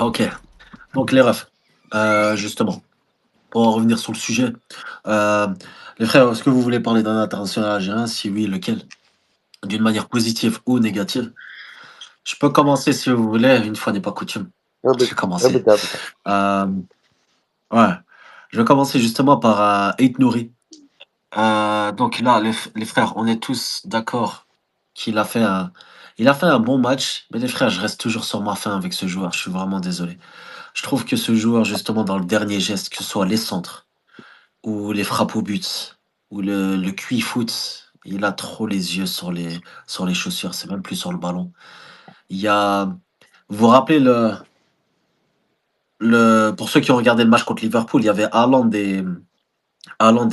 OK. Donc les refs, justement, pour en revenir sur le sujet, heu, les frères, est-ce que vous voulez parler d'un international algérien? Si oui, lequel? D'une manière positive ou négative? Je peux commencer si vous voulez, une fois n'est pas coutume. Je ابدا vais commencer. ابدا ابدا. Hem, ouais, je vais commencer justement par, Ait Nouri. Donc là, les frères, on est tous d'accord qu'il a fait un il a fait un bon match, mais les frères, je reste toujours sur ma faim avec ce joueur, je suis vraiment désolé. Je trouve que ce joueur, justement, dans le dernier geste, que ce soit les centres ou les frappes au but ou le QI-foot, il a trop les yeux sur les chaussures, c'est même plus sur le ballon. Il y a vous vous rappelez pour ceux qui ont regardé le match contre Liverpool, il y avait Haaland et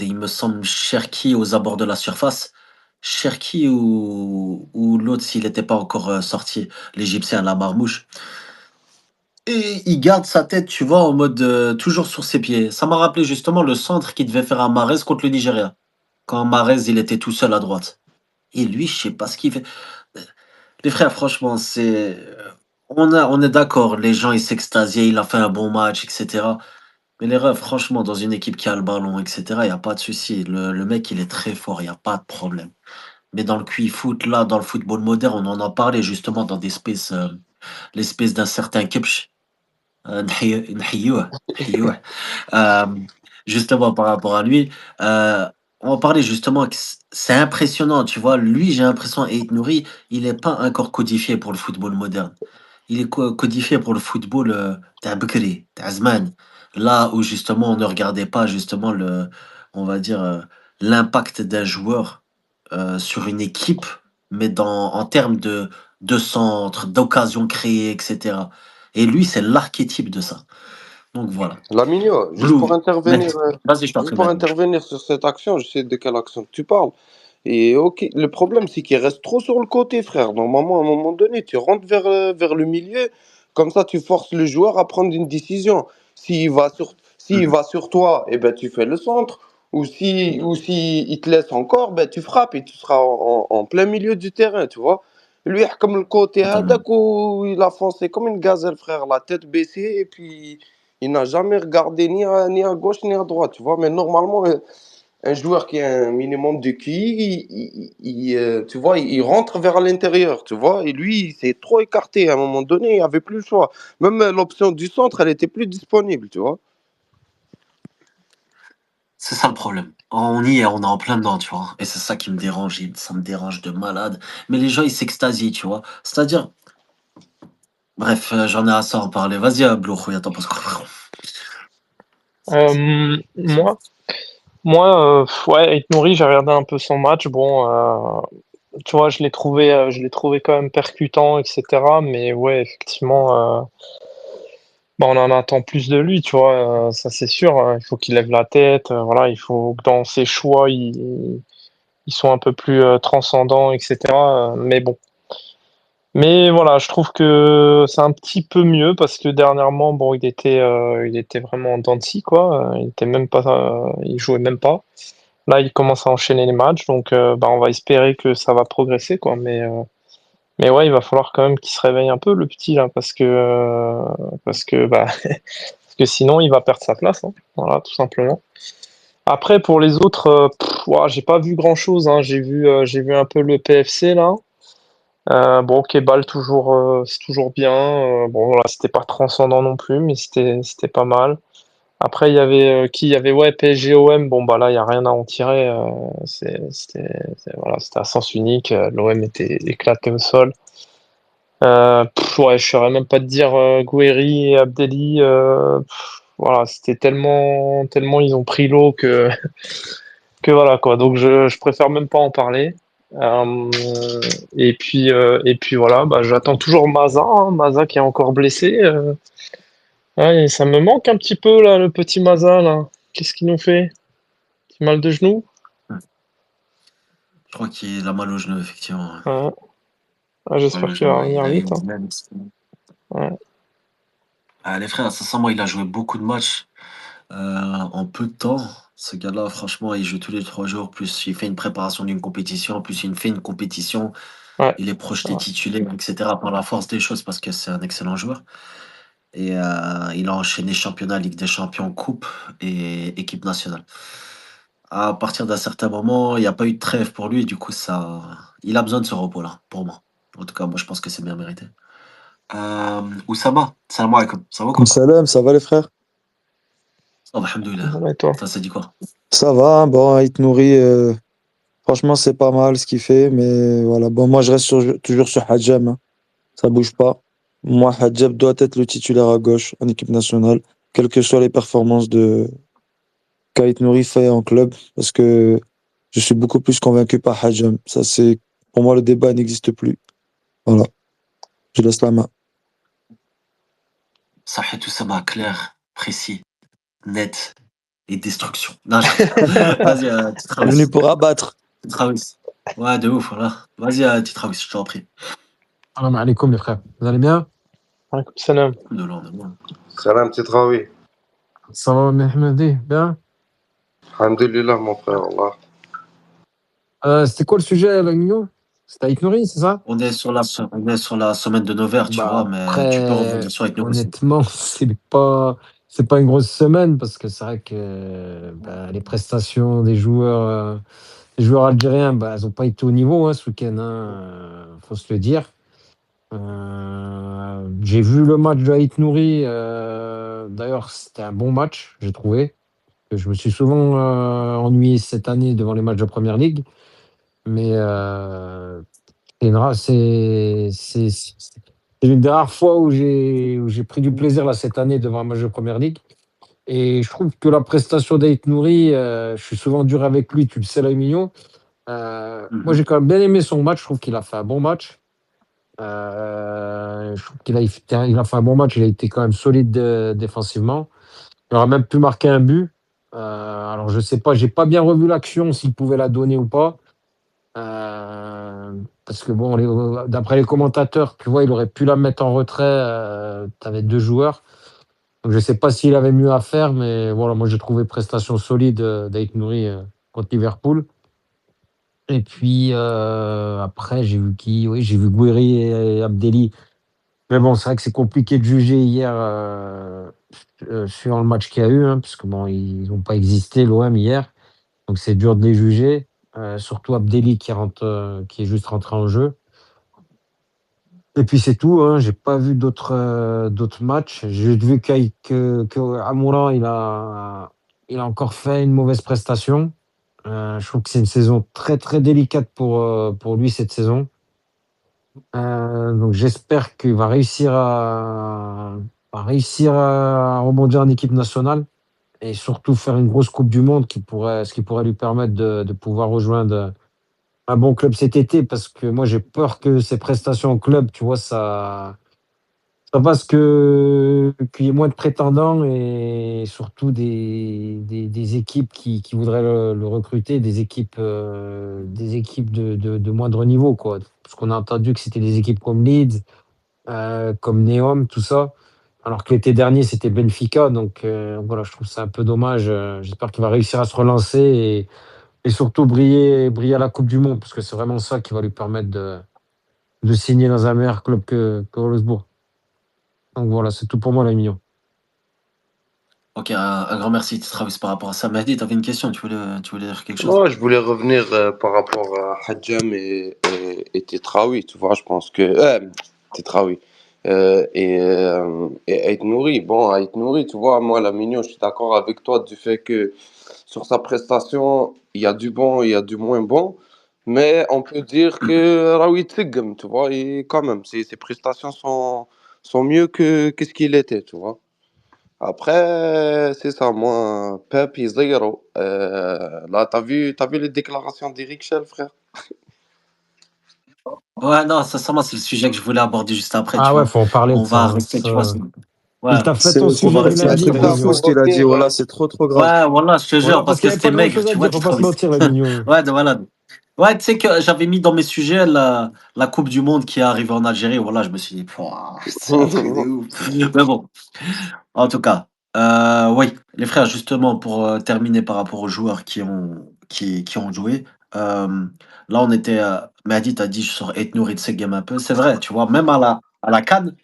il me semble Cherki aux abords de la surface. Cherki ou l'autre s'il n'était pas encore, sorti, l'Égyptien, la marmouche. Et il garde sa tête, tu vois, en mode, toujours sur ses pieds. Ça m'a rappelé justement le centre qu'il devait faire à Mahrez contre le Nigeria. Quand Mahrez, il était tout seul à droite. Et lui, je sais pas ce qu'il fait. Les frères, franchement, on est d'accord, les gens, ils s'extasiaient, il a fait un bon match, et cetera. Mais les refs, franchement, dans une équipe qui a le ballon, et cetera, il y a pas de souci. Le mec, il est très fort, il y a pas de problème. Mais dans le QI-foot, là, dans le football moderne, on en a parlé justement dans l'espèce d'un certain Kipch. نحيوه. Hem, Justement par rapport à lui, heu, on parlait justement que c'est impressionnant, tu vois? Lui, j'ai l'impression Ait Nouri, il est pas encore codifié pour le football moderne. Il est codifié pour le football, تاع بكري, تاع زمان. Là où justement on ne regardait pas justement on va dire, l'impact d'un joueur, sur une équipe, mais en termes de centre, d'occasions créées et cetera. Et lui, c'est l'archétype de ça. Donc voilà. Laminio, Blue, Maître, vas-y, je t'en juste prie, pour Maître. intervenir sur cette action, je sais de quelle action tu parles. Et ok, le problème c'est qu'il reste trop sur le côté, frère. Normalement, à un moment donné, tu rentres vers le milieu, comme ça tu forces le joueur à prendre une décision. S'il Mmh. va sur toi, eh ben, tu fais le centre. Ou si il te laisse encore, ben, tu frappes et tu seras en plein milieu du terrain, tu vois. Lui, comme le côté Totalement. hadak où il a foncé comme une gazelle, frère, la tête baissée, et puis il n'a jamais regardé ni à gauche ni à droite, tu vois. Mais normalement, un joueur qui a un minimum de QI, tu vois, il rentre vers l'intérieur, tu vois. Et lui, il s'est trop écarté. À un moment donné, il avait plus le choix. Même l'option du centre, elle était plus disponible, tu vois. C'est ça le problème. On y est, on est en plein dedans, tu vois? Et c'est ça qui me dérange, ça me dérange de malade. Mais les gens, ils s'extasient, tu vois? C'est-à-dire, bref, j'en ai assez à en parler. Vas-y, Blue, Khoya, t'en penses quoi? Moi ouais, Ait Nouri, j'ai regardé un peu son match. Bon, tu vois, je l'ai trouvé quand même percutant, et cetera. Mais ouais, effectivement, bah, on en attend plus de lui, tu vois? Ça, c'est sûr, il faut qu'il lève la tête, voilà, il faut que dans ses choix, ils soient un peu plus, transcendants, et cetera. Mais bon. Mais voilà, je trouve que c'est un petit peu mieux parce que dernièrement, bon, il était vraiment en dents de scie, quoi, il était même pas, il jouait même pas. Là, il commence à enchaîner les matchs, donc bah, on va espérer que ça va progresser, quoi. Mais ouais, il va falloir quand même qu'il se réveille un peu, le petit, là, parce que, bah, parce que sinon, il va perdre sa place, hein. Voilà, tout simplement. Après, pour les autres, ouah, j'ai pas vu grand-chose, hein. J'ai vu un peu le PFC, là. Bon, Kebal, toujours, c'est toujours bien. Bon, voilà, c'était pas transcendant non plus, mais c'était pas mal. Après, il y avait qui? Il y avait, ouais, PSG-OM. Bon, bah là, il y a rien à en tirer. Voilà, c'était à sens unique. L'OM était éclaté au sol. Ouais, je saurais même pas te dire Gouiri et Abdelli. Voilà, c'était tellement, tellement ils ont pris l'eau que voilà quoi. Donc je préfère même pas en parler. Euh, et puis voilà, bah, j'attends toujours Maza, hein, Maza qui est encore blessé. Ouais, et ça me manque un petit peu là, le petit Maza là. Qu'est-ce qu'il nous fait? Petit mal de genou? Je crois qu'il a mal au genou, effectivement, ouais. Ouais. Ah, Mal j'espère au qu'il va genou, ouais. revenir Il a eu vite, une hein. semaine. Ouais. Les frères, sincèrement, il a joué beaucoup de matchs, en peu de temps. Ce gars-là, franchement, il joue tous les 3 jours, plus il fait une préparation d'une compétition, plus il fait une compétition. Ouais. Il est C'est projeté vrai. titulaire, et cetera, par la force des choses parce que c'est un excellent joueur. et il a enchaîné championnat, Ligue des champions, coupe et équipe nationale. À partir d'un certain moment, il y a pas eu de trêve pour lui et du coup il a besoin de ce repos-là, pour moi. En tout cas, moi je pense que c'est bien mérité. Oussama, salam alaikum. Ça va quoi? Salam, ça va les frères? Ça va, alhamdoulilah. Et toi? Ça dit quoi? Ça va, bon, il te nourrit. Franchement, c'est pas mal ce qu'il fait, mais voilà. Bon, moi, je reste toujours sur Hadjam, hein. Ça bouge pas. Moi, Hadjam doit être le titulaire à gauche en équipe nationale, quelles que soient les performances qu'Ait Nouri fait en club, parce que je suis beaucoup plus convaincu par Hadjam. Ça, pour moi, le débat n'existe plus. Voilà. Je laisse la main. Sahih Oussama, clair, précis, net et destruction. Non, vas-y, Venu pour abattre. Titraoui. Ouais, de ouf, voilà. Vas-y, Titraoui, je t'en prie. Salam alaikum les frères, vous allez bien? Alaikum salam. Alhamdoulilah. Salam Titraoui. Ça va Mehmedi, bien? Alhamdulillah, mon frère, Allah. C'était quoi le sujet, la Mignon? C'était Aït Nouri, c'est ça? On est sur la semaine de Nevers, tu vois, mais tu peux Après, rebondir sur avec nous aussi. honnêtement, c'est pas une grosse semaine parce que c'est vrai que les prestations des joueurs algériens, elles n'ont pas été au niveau ce week-end, faut se le dire. J'ai vu le match de Aït Nouri, d'ailleurs, c'était un bon match, j'ai trouvé. Je me suis souvent ennuyé cette année devant les matchs de Première Ligue, mais c'est une des rares fois où j'ai pris du plaisir là, cette année devant un match de Première Ligue. Et je trouve que la prestation d'Aït Nouri, je suis souvent dur avec lui, tu le sais, là, Mignon. Moi, j'ai quand même bien aimé son match, je trouve qu'il a fait un bon match. Je trouve qu'il a fait un bon match, il a été quand même solide défensivement. Il aurait même pu marquer un but. Alors, je sais pas, j'ai pas bien revu l'action, s'il pouvait la donner ou pas. Parce que bon, d'après les commentateurs, tu vois, il aurait pu la mettre en retrait. Tu avais deux joueurs. Donc, je sais pas s'il avait mieux à faire, mais voilà, moi j'ai trouvé prestation solide d'Aït Nouri contre Liverpool. Et puis après, j'ai vu qui? Oui, j'ai vu Gouiri et Abdelli. Mais bon, c'est vrai que c'est compliqué de juger hier sur le match qu'il y a eu, parce que bon, ils n'ont pas existé, l'OM, hier. Donc c'est dur de les juger. Surtout Abdelli qui est juste rentré en jeu. Et puis c'est tout, j'ai pas vu d'autres matchs. J'ai vu que Amoura, il a encore fait une mauvaise prestation. Je trouve que c'est une saison très très délicate pour lui cette saison. Donc j'espère qu'il va réussir à rebondir en équipe nationale et surtout faire une grosse Coupe du Monde ce qui pourrait lui permettre de pouvoir rejoindre un bon club cet été, parce que moi j'ai peur que ses prestations en club, tu vois, ça fasse qu'il y ait moins de prétendants et surtout des équipes qui voudraient le recruter, des équipes de moindre niveau, quoi. Parce qu'on a entendu que c'était des équipes comme Leeds, comme Neom, tout ça. Alors que l'été dernier, c'était Benfica. Donc voilà, je trouve ça un peu dommage. J'espère qu'il va réussir à se relancer et surtout briller à la Coupe du Monde, parce que c'est vraiment ça qui va lui permettre de signer dans un meilleur club que Wolfsburg. Donc voilà, c'est tout pour moi, les mignons. Ok, un grand merci Titraoui par rapport à ça. Mehdi, t'avais une question, tu voulais dire quelque chose? Moi, je voulais revenir par rapport à Hadjam et Titraoui, tu vois, je pense que... Titraoui. Et Ait Nouri. Bon, Ait Nouri, tu vois, moi, la mignon, je suis d'accord avec toi du fait que sur sa prestation, il y a du bon, il y a du moins bon. Mais on peut dire que Raoui Tsegem, tu vois, et quand même, ses prestations sont mieux que ce qu'il était, tu vois. Après, c'est ça, moi, Pep, il zéro. Là, t'as vu les déclarations d'Eric Schell, frère? Ouais, non, sincèrement, c'est le sujet que je voulais aborder juste après, tu Ah ouais, vois. faut en parler On de ça, va rester, tu vois. Ouais, Il t'a fait C'est ton on c'est- va sujet du rester c'est un lundi, truc la de Juste fou mignon. ce pour qu'il a dit. revenir, Voilà, c'est trop, trop grave. Ouais, voilà, je te Voilà, jure, parce parce qu'il que n'y avait pas c'était grand maigre, chose à tu vois, dire, faut pas se Titraoui. mentir, la mignon. Ouais, voilà. Ouais, tu sais que j'avais mis dans mes sujets la Coupe du Monde qui est arrivée en Algérie. Voilà, je me suis dit, pouah, c'est un truc de ouf. Mais bon, en tout cas, oui, les frères, justement, pour terminer par rapport aux joueurs qui ont joué, là, Mehdi t'a dit, je sors Ait Nouri de ces games un peu. C'est vrai, tu vois, même à la CAN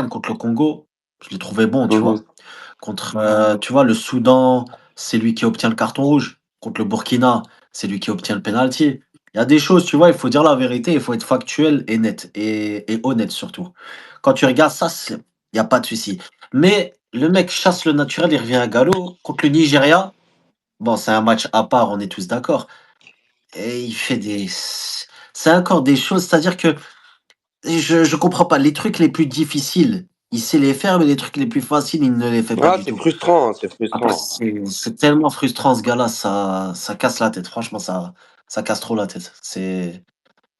contre le Congo, Je l'ai trouvé bon, tu Mhm. vois. Contre, tu vois, le Soudan, c'est lui qui obtient le carton rouge. Contre le Burkina, c'est lui qui obtient le penalty. Il y a des choses, tu vois, il faut dire la vérité, il faut être factuel et net et honnête surtout. Quand tu regardes ça, il n'y a pas de souci. Mais le mec chasse le naturel, il revient à galop. Contre le Nigeria, bon, c'est un match à part, on est tous d'accord. Et il fait des. C'est encore des choses, c'est-à-dire que je comprends pas. Les trucs les plus difficiles, il sait les faire, mais les trucs les plus faciles, il ne les fait pas Ah, du c'est tout. frustrant, c'est Après, frustrant. c'est tellement frustrant ce gars-là, ça casse la tête. Franchement, ça casse trop la tête. C'est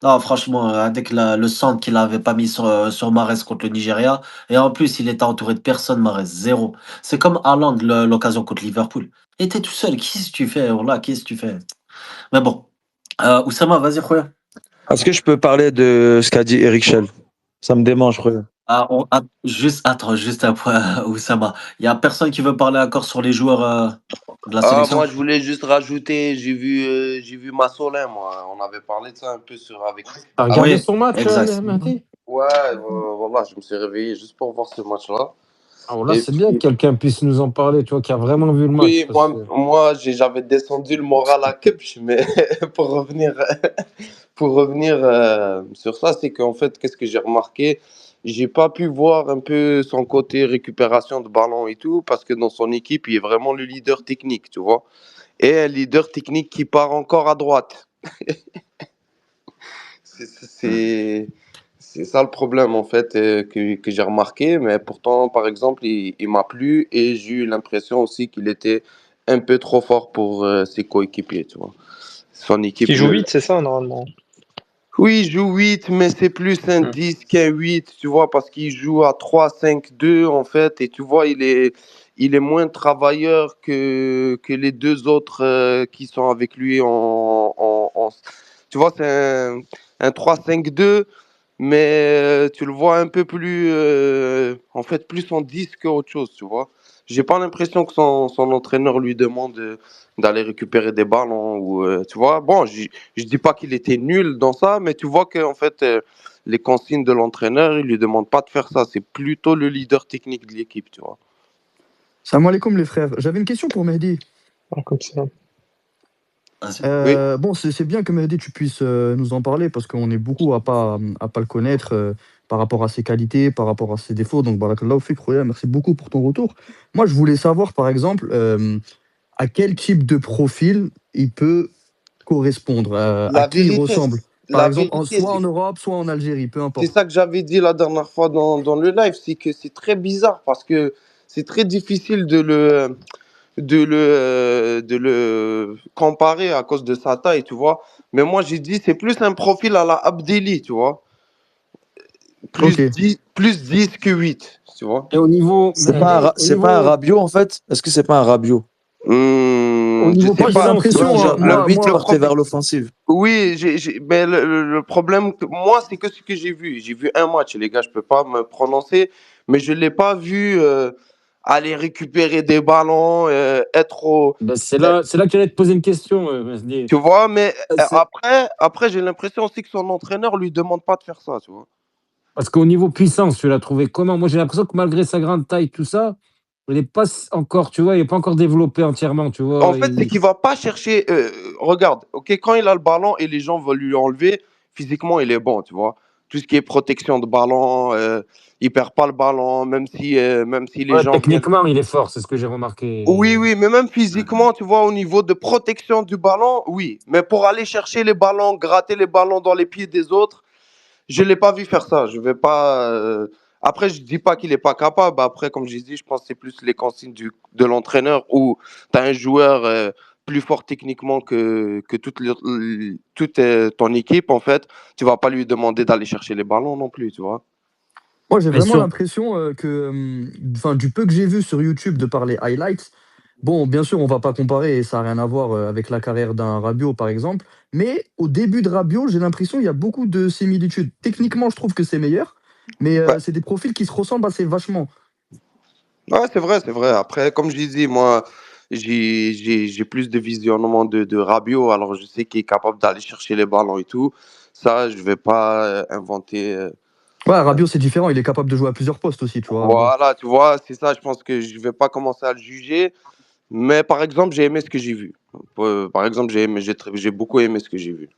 non, franchement, avec le centre qu'il avait pas mis sur Mahrez contre le Nigeria, et en plus, il était entouré de personne, Mahrez, zéro. C'est comme Haaland, l'occasion contre Liverpool. Et t'es tout seul, qu'est-ce que tu fais? Voilà, qu'est-ce que tu fais? Mais bon, Oussama, vas-y, Khoya. Est-ce que je peux parler de ce qu'a dit Eric Schell? Ça me démange, frère. Juste, attends, juste un point, Oussama. Il y a personne qui veut parler encore sur les joueurs de la Ah, sélection? moi, je voulais juste rajouter, j'ai vu Massolin, moi. On avait parlé de ça un peu avec. T'as Ah regardé oui, son match, exact. Mehdi? Ouais, voilà, je me suis réveillé juste pour voir ce match-là. Alors là, Et c'est bien que puis, quelqu'un puisse nous en parler, tu vois, qui a vraiment vu le match. oui, Parce que... j'avais descendu le moral à Kepch, mais pour revenir, pour revenir sur ça, c'est qu'en fait, qu'est-ce que j'ai remarqué? J'ai pas pu voir un peu son côté récupération de ballon et tout, parce que dans son équipe, il est vraiment le leader technique, tu vois. Et un leader technique qui part encore à droite. C'est Hmm. c'est- c'est ça le problème, en fait, que j'ai remarqué. Mais pourtant, par exemple, il m'a plu et j'ai eu l'impression aussi qu'il était un peu trop fort pour ses coéquipiers, tu vois. Son Qui équipe joue le, 8, c'est ça, normalement. oui, il joue 8, mais c'est plus un Hmm. 10 qu'un 8, tu vois, parce qu'il joue à 3-5-2 en fait, et tu vois, il est moins travailleur que les deux autres qui sont avec lui tu vois, c'est un 3-5-2, mais tu le vois un peu plus, en fait, plus en 10 qu'autre chose, tu vois. J'ai pas l'impression que son entraîneur lui demande d'aller récupérer des ballons, ou, tu vois. Bon, je dis pas qu'il était nul dans ça, mais tu vois que en fait, les consignes de l'entraîneur, il lui demande pas de faire ça. C'est plutôt le leader technique de l'équipe, tu vois. Salam alaikum les frères. J'avais une question pour Mehdi. Ah, comme ça. Vas-y. Oui. Bon, c'est bien que Mehdi, tu puisses nous en parler parce qu'on est beaucoup à pas le connaître par rapport à ses qualités, par rapport à ses défauts. Donc, barakallahu fik, Khoya, merci beaucoup pour ton retour. Moi, je voulais savoir, par exemple, à quel type de profil il peut correspondre, à La qui il vérité, ressemble. Par la exemple, vérité, soit en Europe, soit en Algérie, peu c'est importe. ça que j'avais dit la dernière fois dans le live, c'est que c'est très bizarre parce que c'est très difficile de le comparer à cause de sa taille, tu vois. Mais moi, j'ai dit, c'est plus un profil à la Abdelli, tu vois. Ok. Plus 10 que 8, tu vois. Et au niveau, Mehdi, C'est pas un Rabiot, en fait? Est-ce que c'est pas un Rabiot? au Je niveau sais Moi, j'ai pas. puissance, tu vois, l'impression, Genre, hein, le moi, 8 Le moi, partait profil. vers l'offensive. Oui, mais le problème, moi, c'est que ce que j'ai vu. J'ai vu un match, les gars, je peux pas me prononcer, mais je l'ai pas vu aller récupérer des ballons, être au. ben, c'est là que j'allais te poser une question, Mehdi. Tu vois, mais C'est- après j'ai l'impression aussi que son entraîneur lui demande pas de faire ça, tu vois. Parce qu'au niveau puissance, tu l'as trouvé comment? Moi, j'ai l'impression que malgré sa grande taille, tout ça, il n'est pas encore, tu vois, il n'est pas encore développé entièrement, tu En vois. fait, c'est qu'il va pas chercher. Regarde, ok, quand il a le ballon et les gens veulent lui enlever, physiquement, il est bon, tu vois. Tout ce qui est protection de ballon, il perd pas le ballon, même si les Ouais, gens viennent. techniquement, il est fort, c'est ce que j'ai Oui, remarqué. oui, mais même Mhm. physiquement, tu vois, au niveau de protection du ballon, oui. Mais pour aller chercher les ballons, gratter les ballons dans les pieds des autres, je l'ai pas vu faire ça. Je vais pas. Après, je dis pas qu'il est pas capable. Après, comme j'ai dit, je pense que c'est plus les consignes de l'entraîneur où tu as un joueur plus fort techniquement que toute ton équipe, en fait. Tu vas pas lui demander d'aller chercher les ballons non plus, tu vois. moi, j'ai Mais vraiment sur, l'impression que, enfin, du peu que j'ai vu sur YouTube de par les highlights, bon, bien sûr, on va pas comparer et ça n'a rien à voir avec la carrière d'un Rabiot, par exemple. Mais au début de Rabiot, j'ai l'impression qu'il y a beaucoup de similitudes. Techniquement, je trouve que c'est meilleur, mais Ouais, c'est des profils qui se ressemblent assez vachement. ouais, c'est vrai, c'est vrai. Après, comme je disais, moi, j'ai plus de visionnement de Rabiot, alors je sais qu'il est capable d'aller chercher les ballons et tout. Ça, je vais pas inventer. Ouais, Rabiot, c'est différent. Il est capable de jouer à plusieurs postes aussi, tu vois. Bon. Voilà, tu vois, c'est ça. Je pense que je vais pas commencer à le juger. Mais par exemple, j'ai aimé ce que j'ai vu. Par exemple, j'ai beaucoup aimé ce que j'ai vu.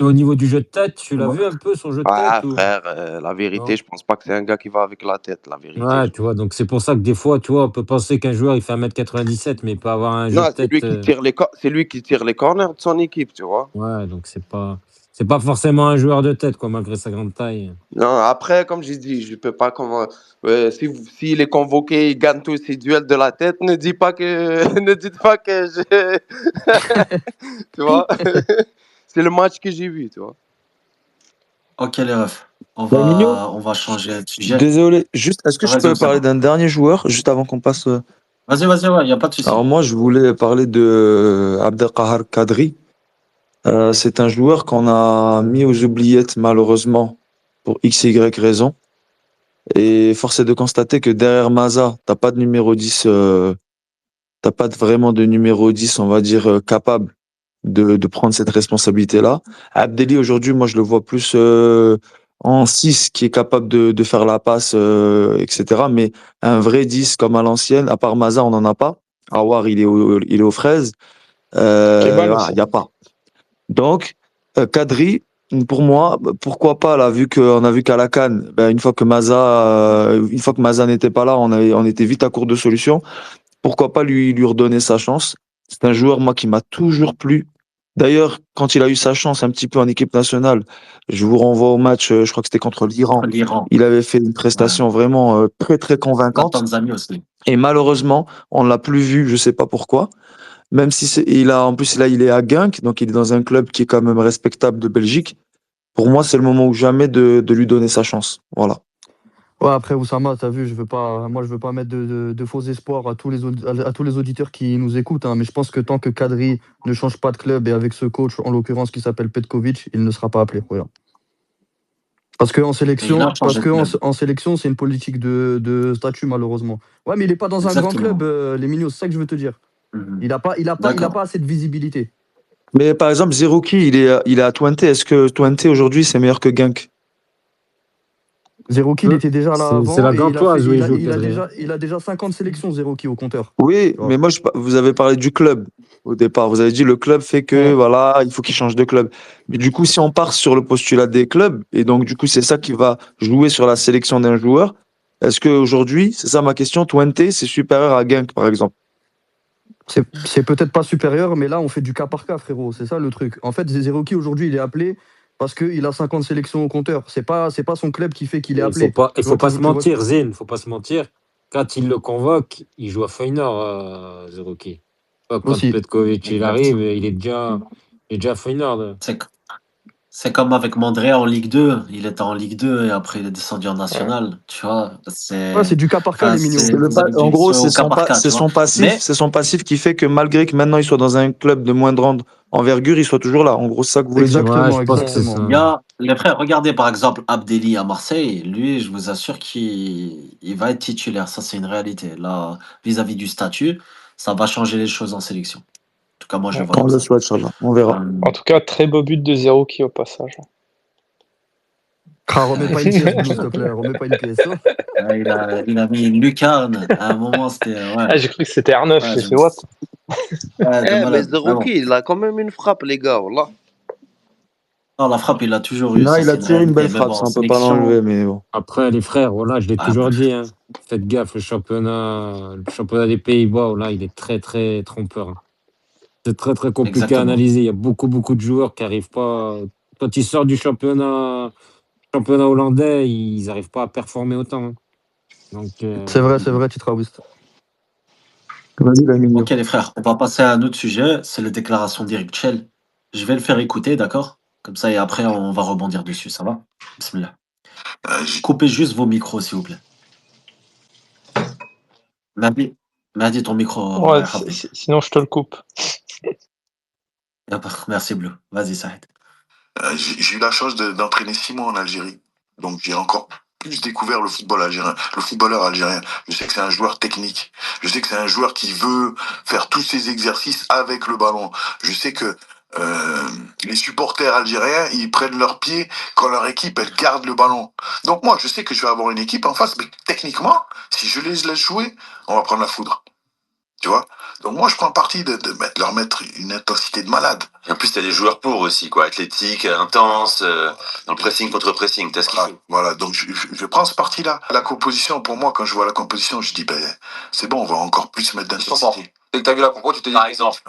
Et au niveau du jeu de tête, tu l'as Ouais. vu un peu son jeu de Ah, tête ou frère, la vérité, non? je pense pas que c'est un gars qui va avec la tête, la vérité. Ouais, tu vois, donc c'est pour ça que des fois, tu vois, on peut penser qu'un joueur il fait 1,97 m mais il peut avoir un jeu Non, de tête. c'est lui qui tire les corners de son équipe, tu vois. Ouais, donc c'est pas forcément un joueur de tête, quoi, malgré sa grande taille. Non, après, comme j'ai dit, je peux pas s'il est convoqué, il gagne tous ses duels de la tête, ne dis pas que ne dites pas que je tu vois. C'est le match que j'ai vu, tu vois. Ok, les refs. Mignon, On va changer de sujet. désolé, juste, est-ce que je Vas-y, peux parler Oussama. d'un dernier joueur, juste avant qu'on passe. Vas-y, ouais, y a pas de souci. Alors moi, je voulais parler de Abdelkahar Kadri. C'est un joueur qu'on a mis aux oubliettes, malheureusement, pour X, Y raison. Et force est de constater que derrière Maza, t'as pas de numéro 10, t'as pas vraiment de numéro 10, on va dire, capable de prendre cette responsabilité-là. Abdelli, aujourd'hui, moi, je le vois plus en 6 qui est capable de faire la passe, etc. Mais un vrai 10 comme à l'ancienne, à part Maza, on n'en a pas. Awar, il est aux fraises. Kebal Voilà, il aussi. n'y a pas. Donc, Kadri, pour moi, pourquoi pas, là, vu qu'on a vu qu'à la CAN, ben, une fois que Maza n'était pas là, on était vite à court de solutions. Pourquoi pas lui redonner sa chance? C'est un joueur, moi, qui m'a toujours plu. D'ailleurs, quand il a eu sa chance un petit peu en équipe nationale, je vous renvoie au match, je crois que c'était contre l'Iran. L'Iran. Il avait fait une Ouais. prestation vraiment très, très La convaincante. Tanzanie aussi. Et malheureusement, on l'a plus vu, je sais pas pourquoi. Même si en plus, là, il est à Genk, donc il est dans un club qui est quand même respectable de Belgique. Pour moi, c'est le moment ou jamais de lui donner sa chance. Voilà. Ouais, après, Oussama, t'as vu, moi, je veux pas mettre de faux espoirs à tous les auditeurs qui nous écoutent, hein, mais je pense que tant que Kadri ne change pas de club et avec ce coach, en l'occurrence, qui s'appelle Petkovic, il ne sera pas appelé. Voilà. Parce qu'en Et il a sélection, changé de club. en sélection, c'est une politique de statut, malheureusement. Ouais, mais il n'est pas dans un grand club, Exactement. les Mignons, c'est ça que je veux te dire. Mhm. Il a D'accord. pas assez de visibilité. Mais par exemple, Zerouki, il est à Twente. Est-ce que Twente, aujourd'hui, c'est meilleur que Genk? Zerouki, il était déjà là C'est avant la et Gantoise où il joue, Kadri, hein. il a déjà 50 sélections, Zerouki, au compteur. Oui, Tu vois. mais moi, vous avez parlé du club au départ. Vous avez dit le club fait que, Mm. voilà, il faut qu'il change de club. Mais du coup, si on part sur le postulat des clubs, et donc, du coup, c'est ça qui va jouer sur la sélection d'un joueur, est-ce qu'aujourd'hui, c'est ça ma question, Twente, c'est supérieur à Genk, par exemple? C'est peut-être pas supérieur, mais là, on fait du cas par cas, frérot. C'est ça le truc. En fait, Zerouki, aujourd'hui, il est appelé parce qu'il a 50 sélections au compteur. C'est pas son club qui fait qu'il est Il faut appelé. pas, il Tu faut vois, pas se tu vois. mentir, Zine, faut pas se mentir. Quand il le convoque, il joue à Feyenoord, Zerouki. Quand Aussi. Petkovic il Exact. arrive, il est déjà à Feyenoord. C'est c'est comme avec Mandrea en Ligue 2. Il était en Ligue 2 et après il est descendu en Ouais. National. Tu vois, Ouais, c'est du cas par cas, enfin, les mignons. vous avez En dit gros, c'est au cas par cas, tu vois. Mais c'est son passif qui fait que malgré que maintenant il soit dans un club de moindre envergure, il soit toujours là. En gros, c'est ça que vous voulez dire. Ouais, Exactement, je pense que c'est exactement. ça. il y a les frères, regardez par exemple Abdelli à Marseille. Lui, je vous assure qu'il va être titulaire. Ça, c'est une réalité. Là, vis-à-vis du statut, ça va changer les choses en sélection. En tout cas, moi, je le Ouais. vois Quand on comme le ça. souhaite, Inch'Allah. On verra. En tout cas, très beau but de Zerouki au passage. Remets pas une pièce, Blue, s'il te plaît. Remets pas une pièce. Oh. Il a mis une lucarne. À un moment, c'était ouais, Ah, j'ai cru que c'était R9, ouais, j'ai fait what? ouais, de Mais malade. Mais bon. Zerouki, il a quand même une frappe, les gars. Wallah. Non, la frappe, il l'a toujours eu. Non, Ça, il a c'est une tiré une réalité. belle Mais frappe, bon, ça en on peut pas l'enlever, sélection, mais bon. Après, les frères, voilà, je l'ai ah, toujours dit, hein. Faites gaffe, le championnat des Pays-Bas, là, il est très, très trompeur, hein. C'est très, très compliqué à exactement. analyser. Il y a beaucoup, beaucoup de joueurs qui arrivent pas. Quand ils sortent du championnat hollandais, ils n'arrivent pas à performer autant, hein. Donc, C'est vrai, Titraoust. Vas-y, la Mignon. Ok, les frères, on va passer à un autre sujet. C'est les déclarations d'Eric Chell. Je vais le faire écouter, d'accord? Comme ça, et après, on va rebondir dessus. Ça va? Bismillah. Coupez juste vos micros, s'il vous plaît. Mahdi, Mahdi, ton micro, Ouais, Allah yahfadlik. sinon je te le coupe. Merci, Bleu. Vas-y, Saïd. J'ai eu la chance d'entraîner 6 mois en Algérie. Donc j'ai encore plus découvert le football algérien, le footballeur algérien. Je sais que c'est un joueur technique. Je sais que c'est un joueur qui veut faire tous ses exercices avec le ballon. Je sais que les supporters algériens, ils prennent leur pied quand leur équipe, elle garde le ballon. Donc moi, je sais que je vais avoir une équipe en face, mais techniquement, si je les laisse jouer, on va prendre la foudre. Tu vois? Donc moi, je prends parti de leur mettre une intensité de malade. Et en plus, t'as des joueurs pour aussi, quoi. Athlétiques, intenses, dans le pressing contre pressing. T'as ce qu'il faut. Voilà, donc je prends ce parti-là. La composition, pour moi, quand je vois la composition, je dis, ben, c'est bon, on va encore plus mettre d'intensité. Dès que t'as vu la compo, tu t'es dit, par exemple,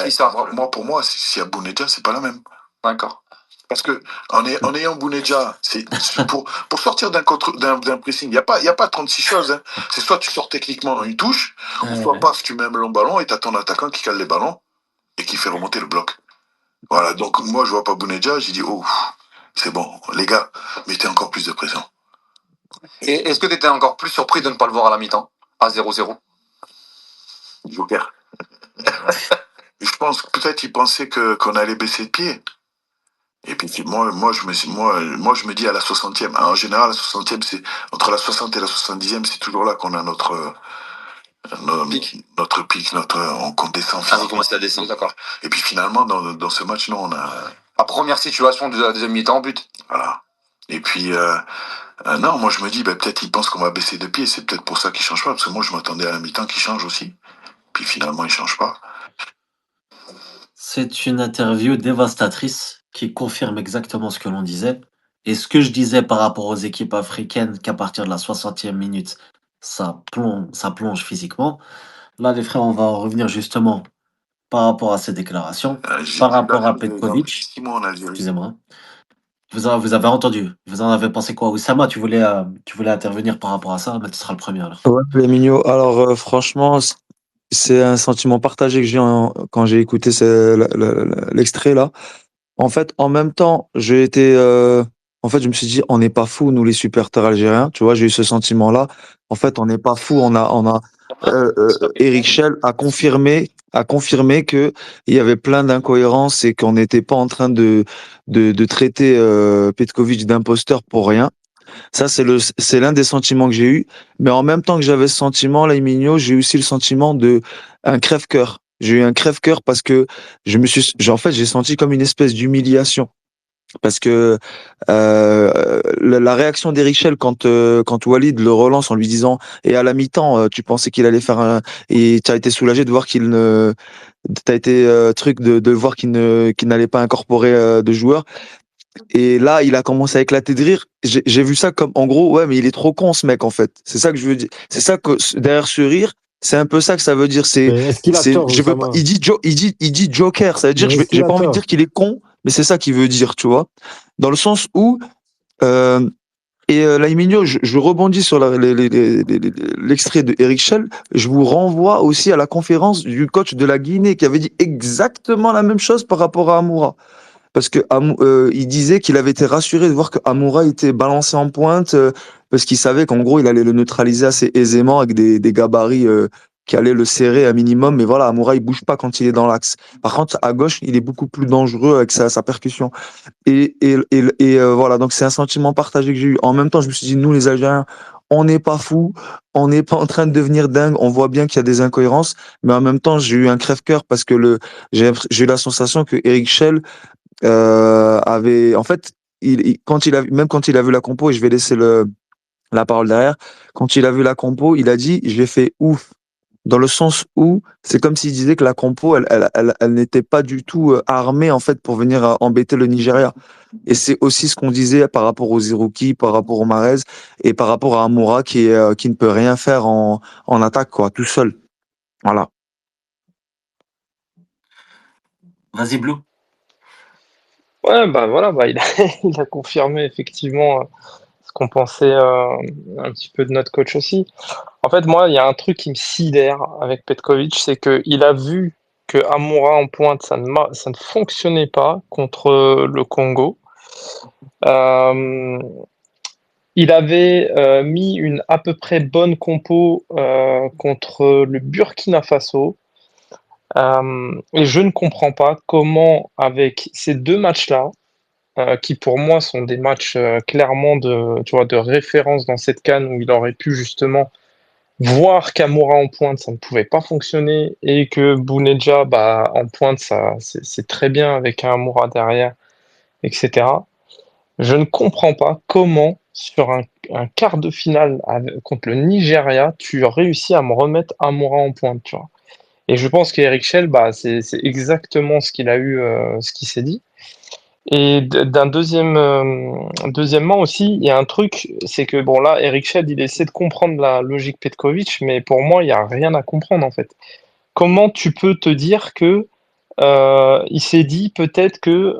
qui ça? Pour moi, s'il y a Bounedjah, c'est pas la même. D'accord. Parce que en ayant Bounedjah, c'est pour sortir d'un pressing, il n'y a pas 36 choses. Hein. C'est soit tu sors techniquement une touche, ou soit paf, tu mets un long ballon et tu as ton attaquant qui cale les ballons et qui fait remonter le bloc. Voilà, donc moi je vois pas Bounedjah, j'ai dit, oh, c'est bon, les gars, mettez encore plus de pression. Et est-ce que tu étais encore plus surpris de ne pas le voir à la mi-temps, à 0-0? Joker. Je pense que peut-être il pensait qu'on allait baisser de pied. Et puis moi je me dis à la 60e. En général, la 60e, c'est entre la 60 et la 70e, c'est toujours là qu'on a notre pic, on descend. Ah, vous commencez à descendre, d'accord. Et puis finalement, dans ce match, non, on a. La première situation de la deuxième mi-temps, but. Voilà. Et puis, non, moi je me dis, peut-être il pense qu'on va baisser de pied, c'est peut-être pour ça qu'il change pas, parce que moi je m'attendais à la mi-temps qu'il change aussi. Puis finalement, il change pas. C'est une interview dévastatrice qui confirme exactement ce que l'on disait. Et ce que je disais par rapport aux équipes africaines, qu'à partir de la 60e minute, ça plonge physiquement. Là, les frères, on va en revenir justement par rapport à ces déclarations, par rapport à Petkovic. 6 mois en Algérie. Excusez-moi. Vous avez entendu. Vous en avez pensé quoi? Oussama, tu voulais intervenir par rapport à ça, mais tu seras le premier alors. Ouais, les mignons. Alors, franchement, c'est un sentiment partagé que j'ai quand j'ai écouté l'extrait là. En fait, en même temps, en fait, je me suis dit, on n'est pas fous, nous les supporters algériens. Tu vois, j'ai eu ce sentiment-là. En fait, on n'est pas fous. Eric Schell a confirmé que il y avait plein d'incohérences et qu'on n'était pas en train de traiter Petkovic d'imposteur pour rien. Ça, c'est l'un des sentiments que j'ai eu. Mais en même temps que j'avais ce sentiment, là, Emilio, j'ai eu aussi le sentiment de un crève-cœur. J'ai eu un crève-cœur parce que en fait, j'ai senti comme une espèce d'humiliation. Parce que la réaction d'Eric Schell quand Walid le relance en lui disant et à la mi-temps tu pensais qu'il allait faire et tu as été soulagé de voir qu'il ne t'as été de voir qu'il n'allait pas incorporer de joueurs. Et là, il a commencé à éclater de rire. J'ai vu ça comme, en gros, ouais, mais il est trop con, ce mec, en fait. C'est ça que je veux dire. C'est ça que, derrière ce rire, c'est un peu ça que ça veut dire. Mais est-ce qu'il a tort, je veux pas, Oussama? il dit Joker. Ça veut dire, Mais est-ce qu'il j'ai a pas envie de tort? dire qu'il est con, mais c'est ça qu'il veut dire, tu vois. Dans le sens où, là, Emilio, je rebondis sur l'extrait de Eric Schell. Je vous renvoie aussi à la conférence du coach de la Guinée qui avait dit exactement la même chose par rapport à Amoura. Parce que il disait qu'il avait été rassuré de voir que Amoura était balancé en pointe parce qu'il savait qu'en gros il allait le neutraliser assez aisément avec des gabarits qui allaient le serrer à minimum. Mais voilà, Amoura il bouge pas quand il est dans l'axe. Par contre, à gauche, il est beaucoup plus dangereux avec sa percussion. Voilà, donc c'est un sentiment partagé que j'ai eu. En même temps, je me suis dit, nous les Algériens, on n'est pas fous, on n'est pas en train de devenir dingue. On voit bien qu'il y a des incohérences, mais en même temps, j'ai eu un crève-cœur parce que j'ai eu la sensation que Eric Schell avait en fait quand il a vu la compo et je vais laisser la parole derrière, quand il a vu la compo il a dit j'ai fait ouf, dans le sens où c'est comme s'il disait que la compo elle n'était pas du tout armée en fait pour venir embêter le Nigeria. Et c'est aussi ce qu'on disait par rapport aux Iroquois, par rapport aux Mahrez et par rapport à Amoura qui ne peut rien faire en attaque quoi, tout seul. Voilà. Vas-y, Blue. Ouais, voilà, il a confirmé effectivement ce qu'on pensait un petit peu de notre coach aussi. En fait, moi, il y a un truc qui me sidère avec Petkovic, c'est qu'il a vu que Amoura en pointe, ça ne fonctionnait pas contre le Congo. Il avait mis une à peu près bonne compo contre le Burkina Faso. Et je ne comprends pas comment, avec ces deux matchs-là, qui pour moi sont des matchs clairement de référence dans cette CAN où il aurait pu justement voir qu'Amoura en pointe, ça ne pouvait pas fonctionner, et que Bounedjah, en pointe, c'est très bien avec un Amoura derrière, etc. Je ne comprends pas comment, sur un quart de finale contre le Nigeria, tu as réussi à me remettre Amoura en pointe, tu vois. Et je pense qu'Eric Schell, c'est exactement ce qu'il a eu, ce qu'il s'est dit. Et deuxièmement aussi, il y a un truc, c'est que bon là, Eric Schell, il essaie de comprendre la logique Petkovic, mais pour moi, il n'y a rien à comprendre en fait. Comment tu peux te dire que il s'est dit peut-être que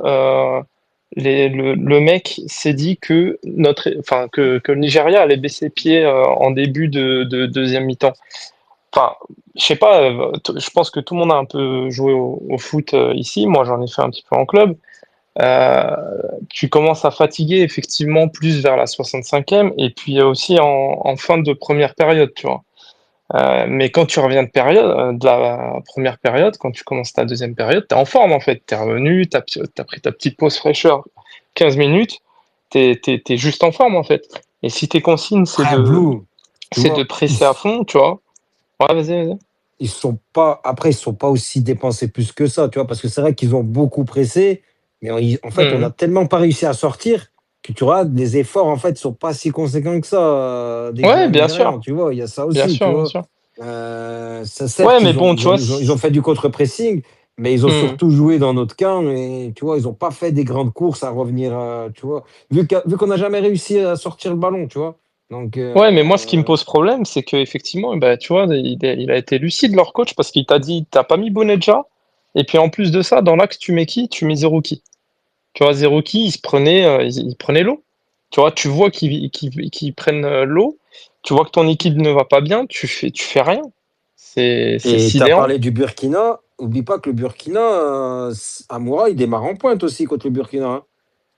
le mec s'est dit que que le Nigeria allait baisser pied en début de deuxième mi-temps. Enfin, je sais pas, je pense que tout le monde a un peu joué au foot ici. Moi, j'en ai fait un petit peu en club. Euh, Tu commences à fatiguer effectivement plus vers la 65e et puis aussi en fin de première période, tu vois. Mais quand tu reviens de la première période, quand tu commences ta deuxième période, t'es en forme en fait. T'es revenu, t'as pris ta petite pause fraîcheur 15 minutes, t'es juste en forme en fait. Et si tes consignes, Après, Blue, tu c'est de vois, presser à fond, tu vois. Ouais, vas-y. après, ils sont pas aussi dépensés plus que ça, tu vois, parce que c'est vrai qu'ils ont beaucoup pressé, mais en fait, on n'a Mhm. tellement pas réussi à sortir que tu vois, les efforts, en fait, sont pas si conséquents que ça des Ouais, joueurs bien nigérians, sûr, tu vois, il y a ça bien aussi, tu sûr, bien vois. sûr. Ça, Ouais, certes, mais bon, tu vois. ils ont fait du contre-pressing, mais ils ont Mhm. surtout joué dans notre camp et, tu vois, ils ont pas fait des grandes courses à revenir, tu vois, vu qu'on n'a jamais réussi à sortir le ballon, tu vois. Donc, Ouais, mais moi, ce qui me pose problème, c'est qu'effectivement, tu vois, il a été lucide, leur coach, parce qu'il t'a dit, t'as pas mis Bounedjah, et puis en plus de ça, dans l'axe, tu mets qui? Tu mets Zerouki. Tu vois, Zerouki, il prenait l'eau. Tu vois, tu vois qu'ils prennent l'eau, tu vois que ton équipe ne va pas bien, tu fais rien. C'est et tu as sidérant. parlé du Burkina. Oublie pas que le Burkina, Amoura, il démarre en pointe aussi contre le Burkina, hein.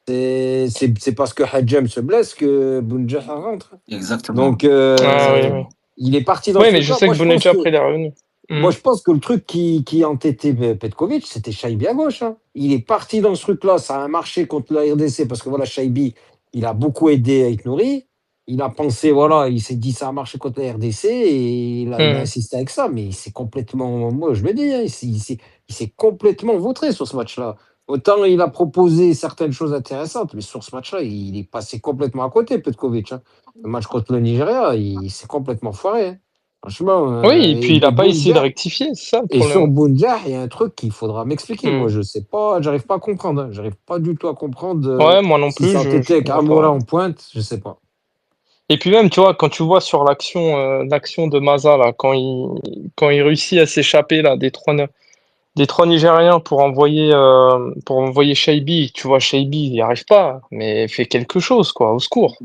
C'est parce que Hadjem se blesse que Bounedjah rentre. Exactement. Donc, Ah oui, oui. Exactement. il est parti dans ce Oui, mais je truc-là. sais que Bounedjah, après, il est revenu. Moi, Mhm. je pense que le truc qui entêtait Petkovic, c'était Shaibi à gauche, hein. Il est parti dans ce truc-là. Ça a marché contre la RDC parce que voilà, Shaibi, il a beaucoup aidé Ait Nouri. Il a pensé, voilà, il s'est dit ça a marché contre la RDC et il a Mhm. insisté avec ça. Mais il s'est complètement, moi je le dis, hein, il s'est complètement vautré sur ce match-là. Autant il a proposé certaines choses intéressantes, mais sur ce match-là, il est passé complètement à côté, Petkovic, hein. Le match contre le Nigeria, il s'est complètement foiré, hein. Franchement, Oui, et puis il et n'a pas essayé de Bounedjah, rectifier, c'est ça le et sur problème. Bounedjah, il y a un truc qu'il faudra m'expliquer. Moi, Mhm. je sais pas, j'arrive pas à comprendre, hein. J'arrive pas du tout à comprendre Ouais, moi non si plus, ça je entêté avec comprends Amoura pas. en pointe, je sais pas. Et puis même, tu vois, quand tu vois sur l'action de Maza, là, quand il réussit à s'échapper là, des trois Nigériens pour envoyer Shaibi, tu vois, Shaibi, il n'y arrive pas, mais fait quelque chose, quoi, au secours.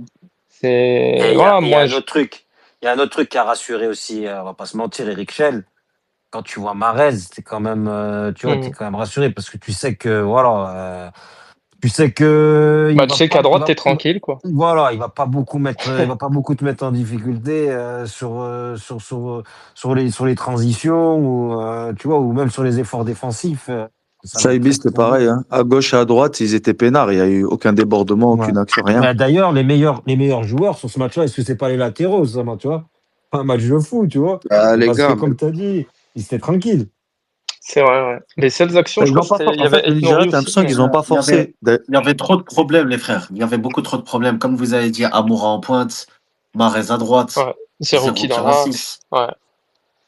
Et Voilà, il y a moi, un autre truc. Il y a un autre truc qui a rassuré aussi, on va pas se mentir, Eric Schell. Quand tu vois Marez, t'es quand même, tu vois, t'es hmm. quand même rassuré parce que tu sais que, voilà, tu sais que Tu sais qu'à droite, t'es tranquille, quoi. voilà, il va pas beaucoup te mettre en difficulté sur les transitions ou tu vois ou même sur les efforts défensifs. Ça va être Shaibi, très c'était très dur. pareil, hein. À gauche et à droite, ils étaient peinards. Il n'y a eu aucun débordement, Ouais. aucune action, rien. Bah, d'ailleurs, les meilleurs joueurs sur ce match-là, est-ce que c'est pas les latéraux, ça, tu vois? Pas un match de fou, tu vois? Ah, les Parce que gars, comme tu as dit, ils étaient tranquilles. C'est vrai, ouais. Les seules actions, je Ils crois, ont pas il y En fait, avait le Ait Nigeria, Nouri t'as aussi, l'impression qu'ils mais. n'ont pas forcé. Il y avait trop de problèmes, les frères. Il y avait beaucoup trop de problèmes. Comme vous avez dit, Amoura en pointe, Mahrez à droite, Ouais. Zerouki Zerouki dans en l'axe. 6. Ouais.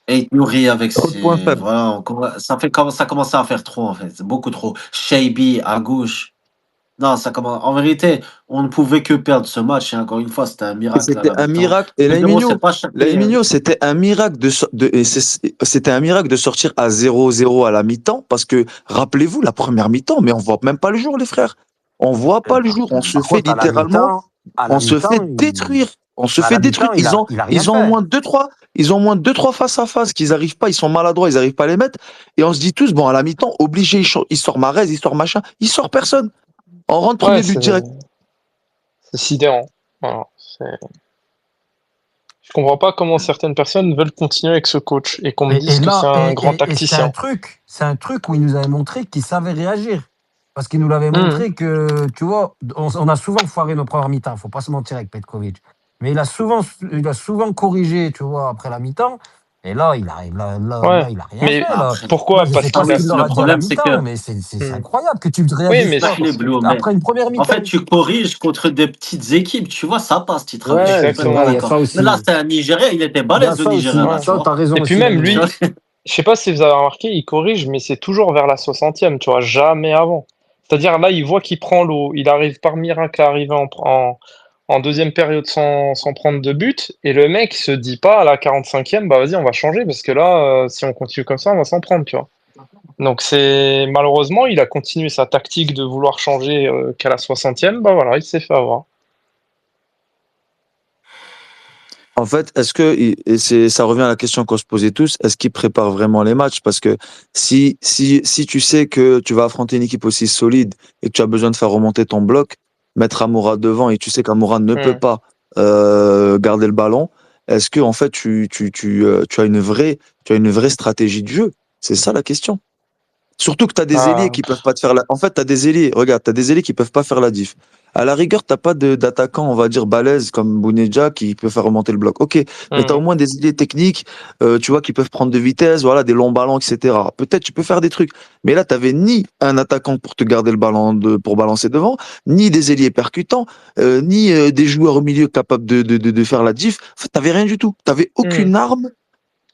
Et Nouri avec Trop de points ses. faibles. Voilà, ça commençait à faire trop, en fait. Beaucoup trop. Shaibi à gauche. Non, ça commence. En vérité, on ne pouvait que perdre ce match. Et encore une fois, c'était un Et miracle à c'était la un mi-temps. miracle. Et Le zéro, c'est Laïminho, pas chapeau. Laïminho, c'était un miracle c'était un miracle de sortir à 0-0 à la mi-temps parce que, rappelez-vous, la première mi-temps, mais on voit même pas le jour, les frères. On voit pas le jour. On se Par fait contre, littéralement, à la on se fait mi-temps, détruire. On se à fait la détruire. mi-temps, il a rien Ils ont au fait. moins ils ont au moins deux, trois face à face qu'ils arrivent pas. Ils sont maladroits, ils arrivent pas à les mettre. Et on se dit tous, bon, à la mi-temps, obligé, il sort Marez, il sort machin, il sort personne. On rentre Ouais, premier but direct. c'est sidérant. Voilà. Je comprends pas comment certaines personnes veulent continuer avec ce coach et qu'on me Et dise que c'est là, un grand et tacticien. c'est un truc où il nous avait montré qu'il savait réagir. Parce qu'il nous l'avait Mhm. montré que, tu vois, on a souvent foiré nos premières mi-temps, faut pas se mentir avec Petkovic. Mais il a souvent corrigé, tu vois, après la mi-temps. Et là, il arrive Ouais. il a rien Mais fait, là. Après, pourquoi? Moi, je Parce sais pas qu'il ce a. qu'il leur le a dit à la problème, c'est mi-temps, que mais c'est Hmm. incroyable que tu Oui, réagisses mais pas Sache les Blue, mais après une première en fait, mi-temps. tu corriges contre des petites équipes, tu vois, ça passe, tu travailles, je suis Ouais, complètement exactement. il y a d'accord. ça Mais là, aussi. c'est un Nigérien, il était Il y a balèze, le ça Nigérien, aussi. là, Ouais. tu Ça, vois. t'as raison Et puis aussi, même Tu Lamine. vois. lui, je sais pas si vous avez remarqué, il corrige, mais c'est toujours vers la 60e, tu vois, jamais avant. C'est-à-dire là, il voit qu'il prend l'eau, il arrive par miracle à arriver en deuxième période sans prendre de but, et le mec se dit pas à la 45e, bah vas-y, on va changer, parce que là, si on continue comme ça, on va s'en prendre, tu vois. Donc c'est malheureusement, il a continué sa tactique de vouloir changer qu'à la 60e, bah voilà, il s'est fait avoir. En fait, ça revient à la question qu'on se posait tous, est-ce qu'il prépare vraiment les matchs? Parce que si tu sais que tu vas affronter une équipe aussi solide et que tu as besoin de faire remonter ton bloc, mettre Amoura devant et tu sais qu'Amoura ne peut Hmm. pas garder le ballon, est-ce que en fait tu as une vraie stratégie de jeu? C'est ça la question. Surtout que tu as des ailiers Ah, qui peuvent pas te faire la... En fait, tu as des ailiers, regarde, tu as des ailiers qui peuvent pas faire la diff. À la rigueur, t'as pas d'attaquant, on va dire, balèze comme Bounedjah qui peut faire remonter le bloc. Ok, mais tu as au hmm. moins des ailiers techniques, tu vois, qui peuvent prendre de vitesse, voilà, des longs ballons, etc. Peut-être tu peux faire des trucs. Mais là, t'avais ni un attaquant pour te garder le ballon pour balancer devant, ni des ailiers percutants, ni des joueurs au milieu capables de faire la diff. En fait, t'avais rien du tout. T'avais Hmm. aucune arme.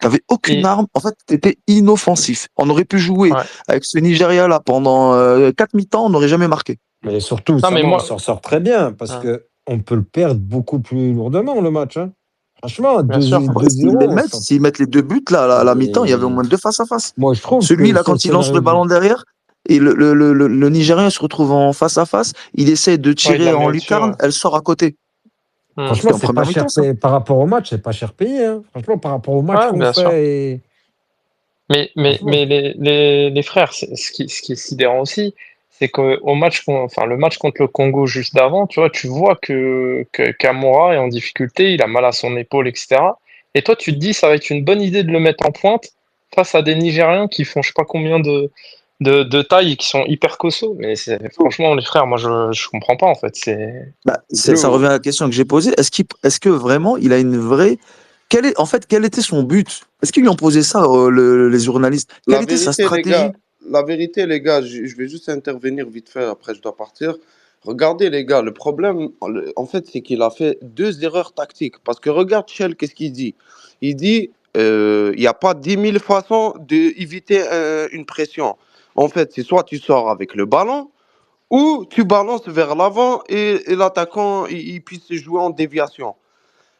T'avais aucune Et arme. En fait, t'étais inoffensif. On aurait pu jouer ouais. avec ce Nigeria-là pendant 4 mi-temps, on n'aurait jamais marqué. Mais surtout, Non ça mais va, on moi, s'en sort très bien parce hmm, que on peut le perdre beaucoup plus lourdement, le match, hein. Franchement, bien sûr. 2 Ouais, 2-0, on s'en. s'ils mettent les deux buts, là, à la mi-temps, il y avait au Mais moins deux face à face. moi, je trouve que Celui-là, ce quand il lance le scénario. ballon derrière, et le Nigérien se retrouve en face à face, il essaie de Ouais, il tirer la met en au-dessus, lucarne, ouais. elle sort à côté. Hmm. Franchement, C'était en c'est pas première mi-temps, cher ça. payé. Par rapport au match, c'est pas cher payé, hein. Franchement, par rapport au match Ouais, qu'on bien sûr. fait, et franchement, Mais les frères, ce qui est sidérant aussi, c'est qu'au match, enfin, le match contre le Congo juste d'avant, tu vois, tu vois que Camora est en difficulté, il a mal à son épaule, etc. Et toi, tu te dis, ça va être une bonne idée de le mettre en pointe face à des Nigériens qui font je sais pas combien de taille et qui sont hyper costauds. Mais franchement, les frères, moi, je comprends pas, en fait. Bah, Le, ça revient à la question que j'ai posée. Est-ce que vraiment il a une vraie. En fait, quel était son but? Est-ce qu'ils lui ont posé ça, les journalistes? La Quelle était sa vérité, les gars, stratégie? je vais juste intervenir vite fait, après je dois partir. Regardez, les gars, le problème, en fait, c'est qu'il a fait deux erreurs tactiques. Parce que regarde, Shell, qu'est-ce qu'il dit? Il dit, il n'y a pas 10 000 façons d'éviter une pression. En fait, c'est soit tu sors avec le ballon, ou tu balances vers l'avant et l'attaquant, il puisse jouer en déviation.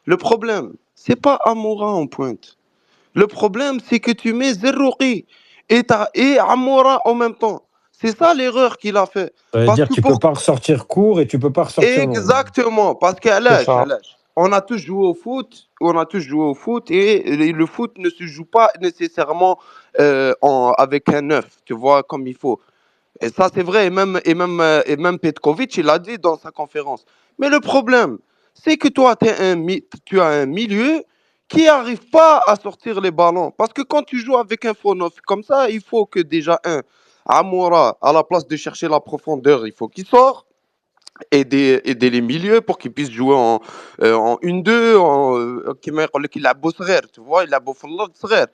Le problème, c'est pas Amoura en pointe. Le problème, c'est que tu mets Zerrouri et Amoura en même temps. C'est ça l'erreur qu'il a fait. ça veut Parce dire que que tu peux pour... pas ressortir court et tu peux pas ressortir long. Exactement, parce qu'à c'est l'âge, ça. on a tous joué au foot, et le foot ne se joue pas nécessairement avec un neuf, tu vois, comme il faut. Et ça, c'est vrai. Et même Petkovic, il l'a dit dans sa conférence. Mais le problème, c'est que toi, tu as un milieu qui n'arrive pas à sortir les ballons. Parce que quand tu joues avec un faux neuf comme ça, il faut que déjà, Amoura, à la place de chercher la profondeur, il faut qu'il sorte. Aider les milieux pour qu'ils puissent jouer en 1-2, كما يقول لك يلعبوا صغير, tu vois, يلعبوا في الارض صغير.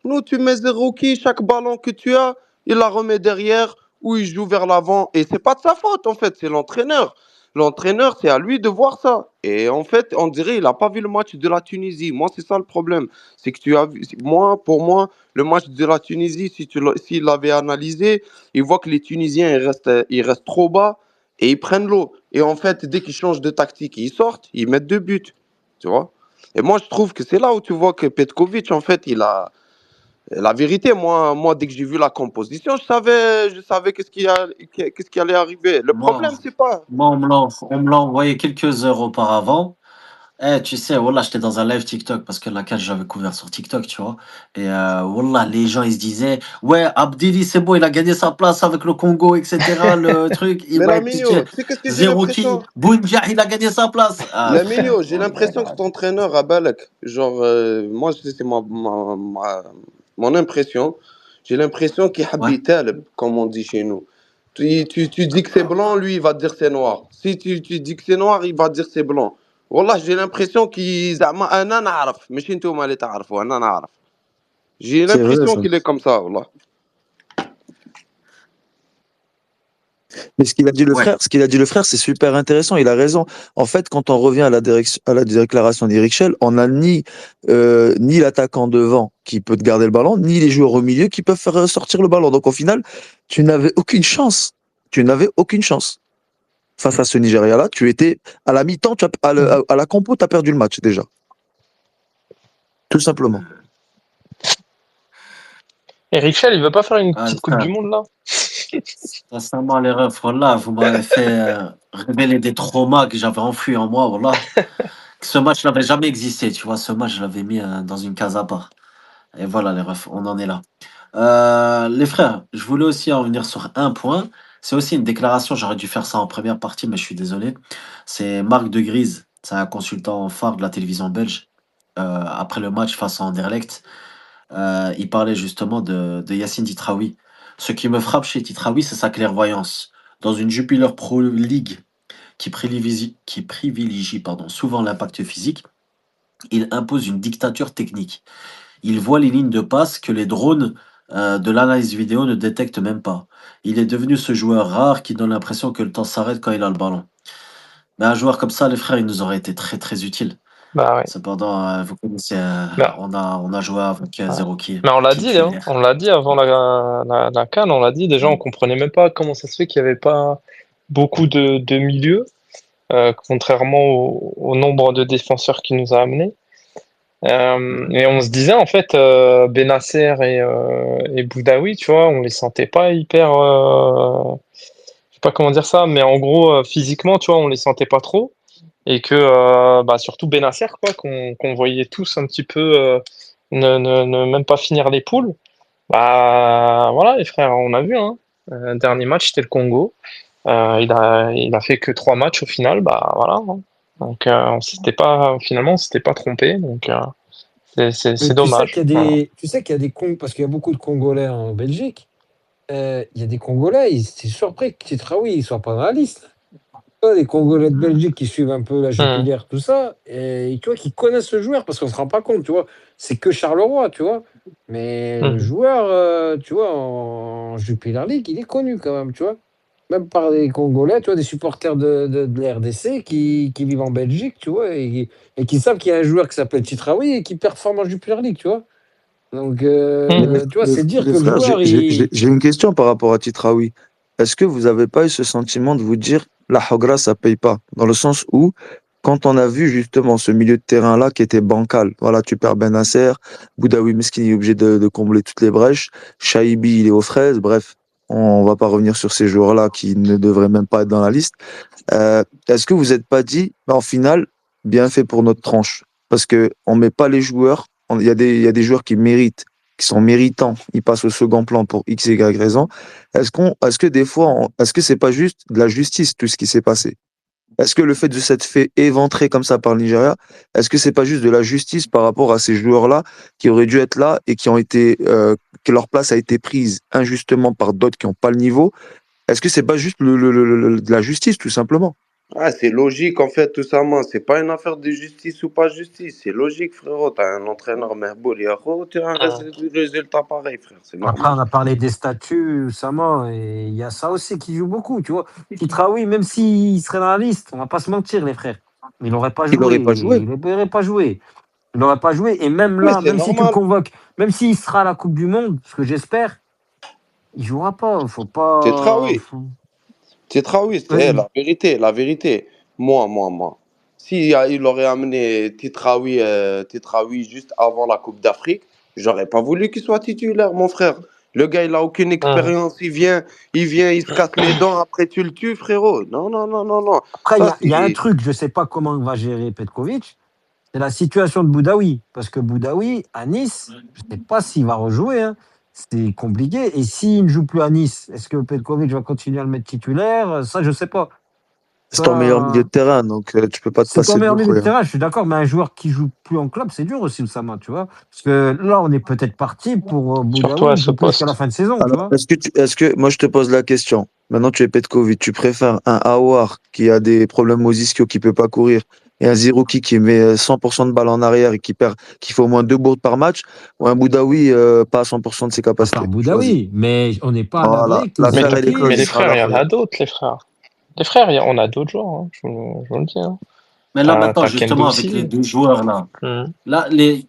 Nous, tu mets zéro qui, chaque ballon que tu as, il la remet derrière ou il joue vers l'avant. Et c'est pas de sa faute, en fait, c'est l'entraîneur. L'entraîneur, c'est à lui de voir ça. Et en fait, on dirait il n'a pas vu le match de la Tunisie. Moi, c'est ça le problème. C'est que tu as vu, pour moi, le match de la Tunisie, s'il l'avait analysé, il voit que les Tunisiens, ils restent trop bas et ils prennent l'eau. Et en fait, dès qu'ils changent de tactique et ils sortent, ils mettent deux buts. Tu vois? Et moi, je trouve que c'est là où tu vois que Petkovic, en fait, la vérité, moi, dès que j'ai vu la composition, je savais qu'est-ce qui allait arriver. Le Moi, problème, c'est pas. moi, on me l'a envoyé quelques heures auparavant. Eh, tu sais, voilà, j'étais dans un live TikTok parce que la catch, j'avais couvert sur TikTok, tu vois. Et voilà, les gens, ils se disaient, ouais, Abdili, c'est bon, il a gagné sa place avec le Congo, etc. Le truc, il Mais va la être titulaire. Migno, tu sais qu'est-ce que j'ai Zéro qui, l'impression? Bounja, il a gagné sa place. Ah, La frère, Migno, j'ai l'impression que cet entraîneur à Balak, genre, moi, c'est mon impression. J'ai l'impression qu'il ouais. habite Taleb, comme on dit chez nous. Tu dis que c'est blanc, lui, il va te dire c'est noir. Si tu dis que c'est noir, il va te dire c'est blanc. والله j'ai l'impression qu'il زعما أنا نعرف ماشي نتوما اللي تعرفوا أنا نعرف. J'ai C'est vrai, l'impression ça. qu'il est comme ça والله. Mais ce qu'il a dit Ouais. le frère, c'est super intéressant. Il a raison. En fait, quand on revient à la déclaration d'Eric Schell, on n'a ni l'attaquant devant qui peut te garder le ballon, ni les joueurs au milieu qui peuvent faire sortir le ballon. Donc, au final, tu n'avais aucune chance. Tu n'avais aucune chance. Face à ce Nigeria-là, tu étais à la mi-temps, à la compo, tu as perdu le match déjà. Tout simplement. Et Richel, il veut pas faire une Ah, petite Coupe du Monde là? Sincèrement, les refs, voilà, vous m'avez fait révéler des traumas que j'avais enfouis en moi, voilà. Ce match n'avait jamais existé, tu vois. Ce match, je l'avais mis dans une case à part. Et voilà, les refs, on en est là. Les frères, je voulais aussi en venir sur un point. C'est aussi une déclaration, j'aurais dû faire ça en première partie, mais je suis désolé. C'est Marc de Grise, c'est un consultant phare de la télévision belge. Après le match face à Anderlecht, il parlait justement de Yacine Titraoui. Ce qui me frappe chez Titraoui, c'est sa clairvoyance. Dans une Jupiler Pro League qui privilégie souvent l'impact physique, il impose une dictature technique. Il voit les lignes de passe que les drones de l'analyse vidéo ne détectent même pas. Il est devenu ce joueur rare qui donne l'impression que le temps s'arrête quand il a le ballon. Mais un joueur comme ça, les frères, il nous aurait été très très utile. Bah ouais. Cependant, vous connaissez, Bah, on a joué avec ouais. zéro qui Mais on l'a dit, hein, titulaire. on l'a dit avant la CAN, on l'a dit, déjà on comprenait même pas comment ça se fait qu'il y avait pas beaucoup de milieux, contrairement au nombre de défenseurs qu'il nous a amenés. Et on se disait en fait, Benasser et Boudaoui, tu vois, on les sentait pas hyper, je sais pas comment dire ça, mais en gros, physiquement, tu vois, on les sentait pas trop. Et que bah, surtout Benasser, quoi, qu'on voyait tous un petit peu ne même pas finir les poules. Bah voilà, les frères, on a vu, hein. Dernier match, c'était le Congo. Il a fait que 3 matchs au final, bah voilà, hein. Donc finalement, on s'était pas trompé, donc c'est Mais tu sais dommage. qu'il y a Voilà. tu sais qu'il y a des parce qu'il y a beaucoup de Congolais en Belgique. Il y a des Congolais, ils étaient surpris que Titraoui ne soit pas dans la liste. Les Congolais de Belgique qui suivent un peu la Jupiler, tout ça, et tu vois, qui connaissent ce joueur, parce qu'on se rend pas compte, tu vois. C'est que Charleroi, tu vois. Mais le joueur, tu vois, en Jupiler League, il est connu quand même, tu vois. Même par des Congolais, tu vois, des supporters de la RDC qui vivent en Belgique, tu vois, et qui savent qu'il y a un joueur qui s'appelle Titraoui et qui performe en Jupiler League, tu vois. Donc, tu vois, c'est dire Les que le frères, joueur, il. j'ai une question par rapport à Titraoui. Est-ce que vous n'avez pas eu ce sentiment de vous dire la Hogra, ça paye pas? Dans le sens où, quand on a vu justement ce milieu de terrain-là qui était bancal, voilà, tu perds Benasser, Boudaoui Meskin est obligé de combler toutes les brèches, Shaibi, il est aux fraises, bref, on va pas revenir sur ces joueurs-là qui ne devraient même pas être dans la liste. Est-ce que vous n'êtes pas dit, en finale, bien fait pour notre tranche? Parce que on met pas les joueurs, il y a des joueurs qui méritent, qui sont méritants, ils passent au second plan pour X, Y raison. Est-ce que des fois, est-ce que c'est pas juste de la justice, tout ce qui s'est passé? Est-ce que le fait de s'être fait éventrer comme ça par le Nigeria, est-ce que c'est pas juste de la justice par rapport à ces joueurs-là qui auraient dû être là et qui ont été, que leur place a été prise injustement par d'autres qui n'ont pas le niveau? Est-ce que c'est pas juste de la justice, tout simplement? Ah, c'est logique en fait, tout ça, man. C'est pas une affaire de justice ou pas justice. C'est logique, frérot. T'as un entraîneur Merboul, tu as un résultat pareil, frère. C'est Après, normal. on a parlé des statuts, Sama, et il y a ça aussi qui joue beaucoup, tu vois. Titraoui, même s'il serait dans la liste, on va pas se mentir, les frères. Il n'aurait pas Il joué. n'aurait pas joué. Il n'aurait pas joué. Il n'aurait pas joué. Et même Mais là, c'est même si tu le normal. convoques, même s'il sera à la Coupe du Monde, ce que j'espère, il jouera pas. Faut C'est pas. Traoui. C'est Traoui, c'est la vérité, la vérité. Moi. Si il aurait amené Titraoui juste avant la Coupe d'Afrique, j'aurais pas voulu qu'il soit titulaire, mon frère. Le gars, il a aucune expérience. Il vient, il se casse les dents. Après, tu le tues, frérot. Non. Après, Ça, il y a un c'est- truc, je sais pas comment va gérer Petkovic, c'est la situation de Boudaoui. Parce que Boudaoui, à Nice, je sais pas s'il va rejouer, hein. C'est compliqué. Et s'il ne joue plus à Nice, est-ce que Petkovic va continuer à le mettre titulaire? Ça, je sais pas. C'est ton meilleur milieu de terrain, donc tu peux pas te C'est ton passer de meilleur milieu de Doucouré. terrain, je suis d'accord, mais un joueur qui joue plus en club, c'est dur aussi, Oussama, tu vois. Parce que là, on est peut-être parti pour Surtout à Boudaoui ce jouer jusqu'à la poste. fin de saison, tu Alors, vois. est-ce que, moi je te pose la question. Maintenant, tu es Petkovic, tu préfères un Aouar qui a des problèmes aux ischio, qui peut pas courir, et un Zerouki qui met 100% de balles en arrière et qui fait au moins 2 bourdes par match, ou un Boudaoui pas à 100% de ses À part capacités. Choisis. Boudaoui, mais on n'est pas à Voilà, l'abri que Mais, l'affaire elle est mais close, les il Zerouki. sera frères, il y là. en a d'autres, les frères. Les frères, on a d'autres joueurs, hein, je vous le dis. Hein. Mais là, maintenant, T'as justement, avec les Kendousi. deux joueurs là, Mhm. là,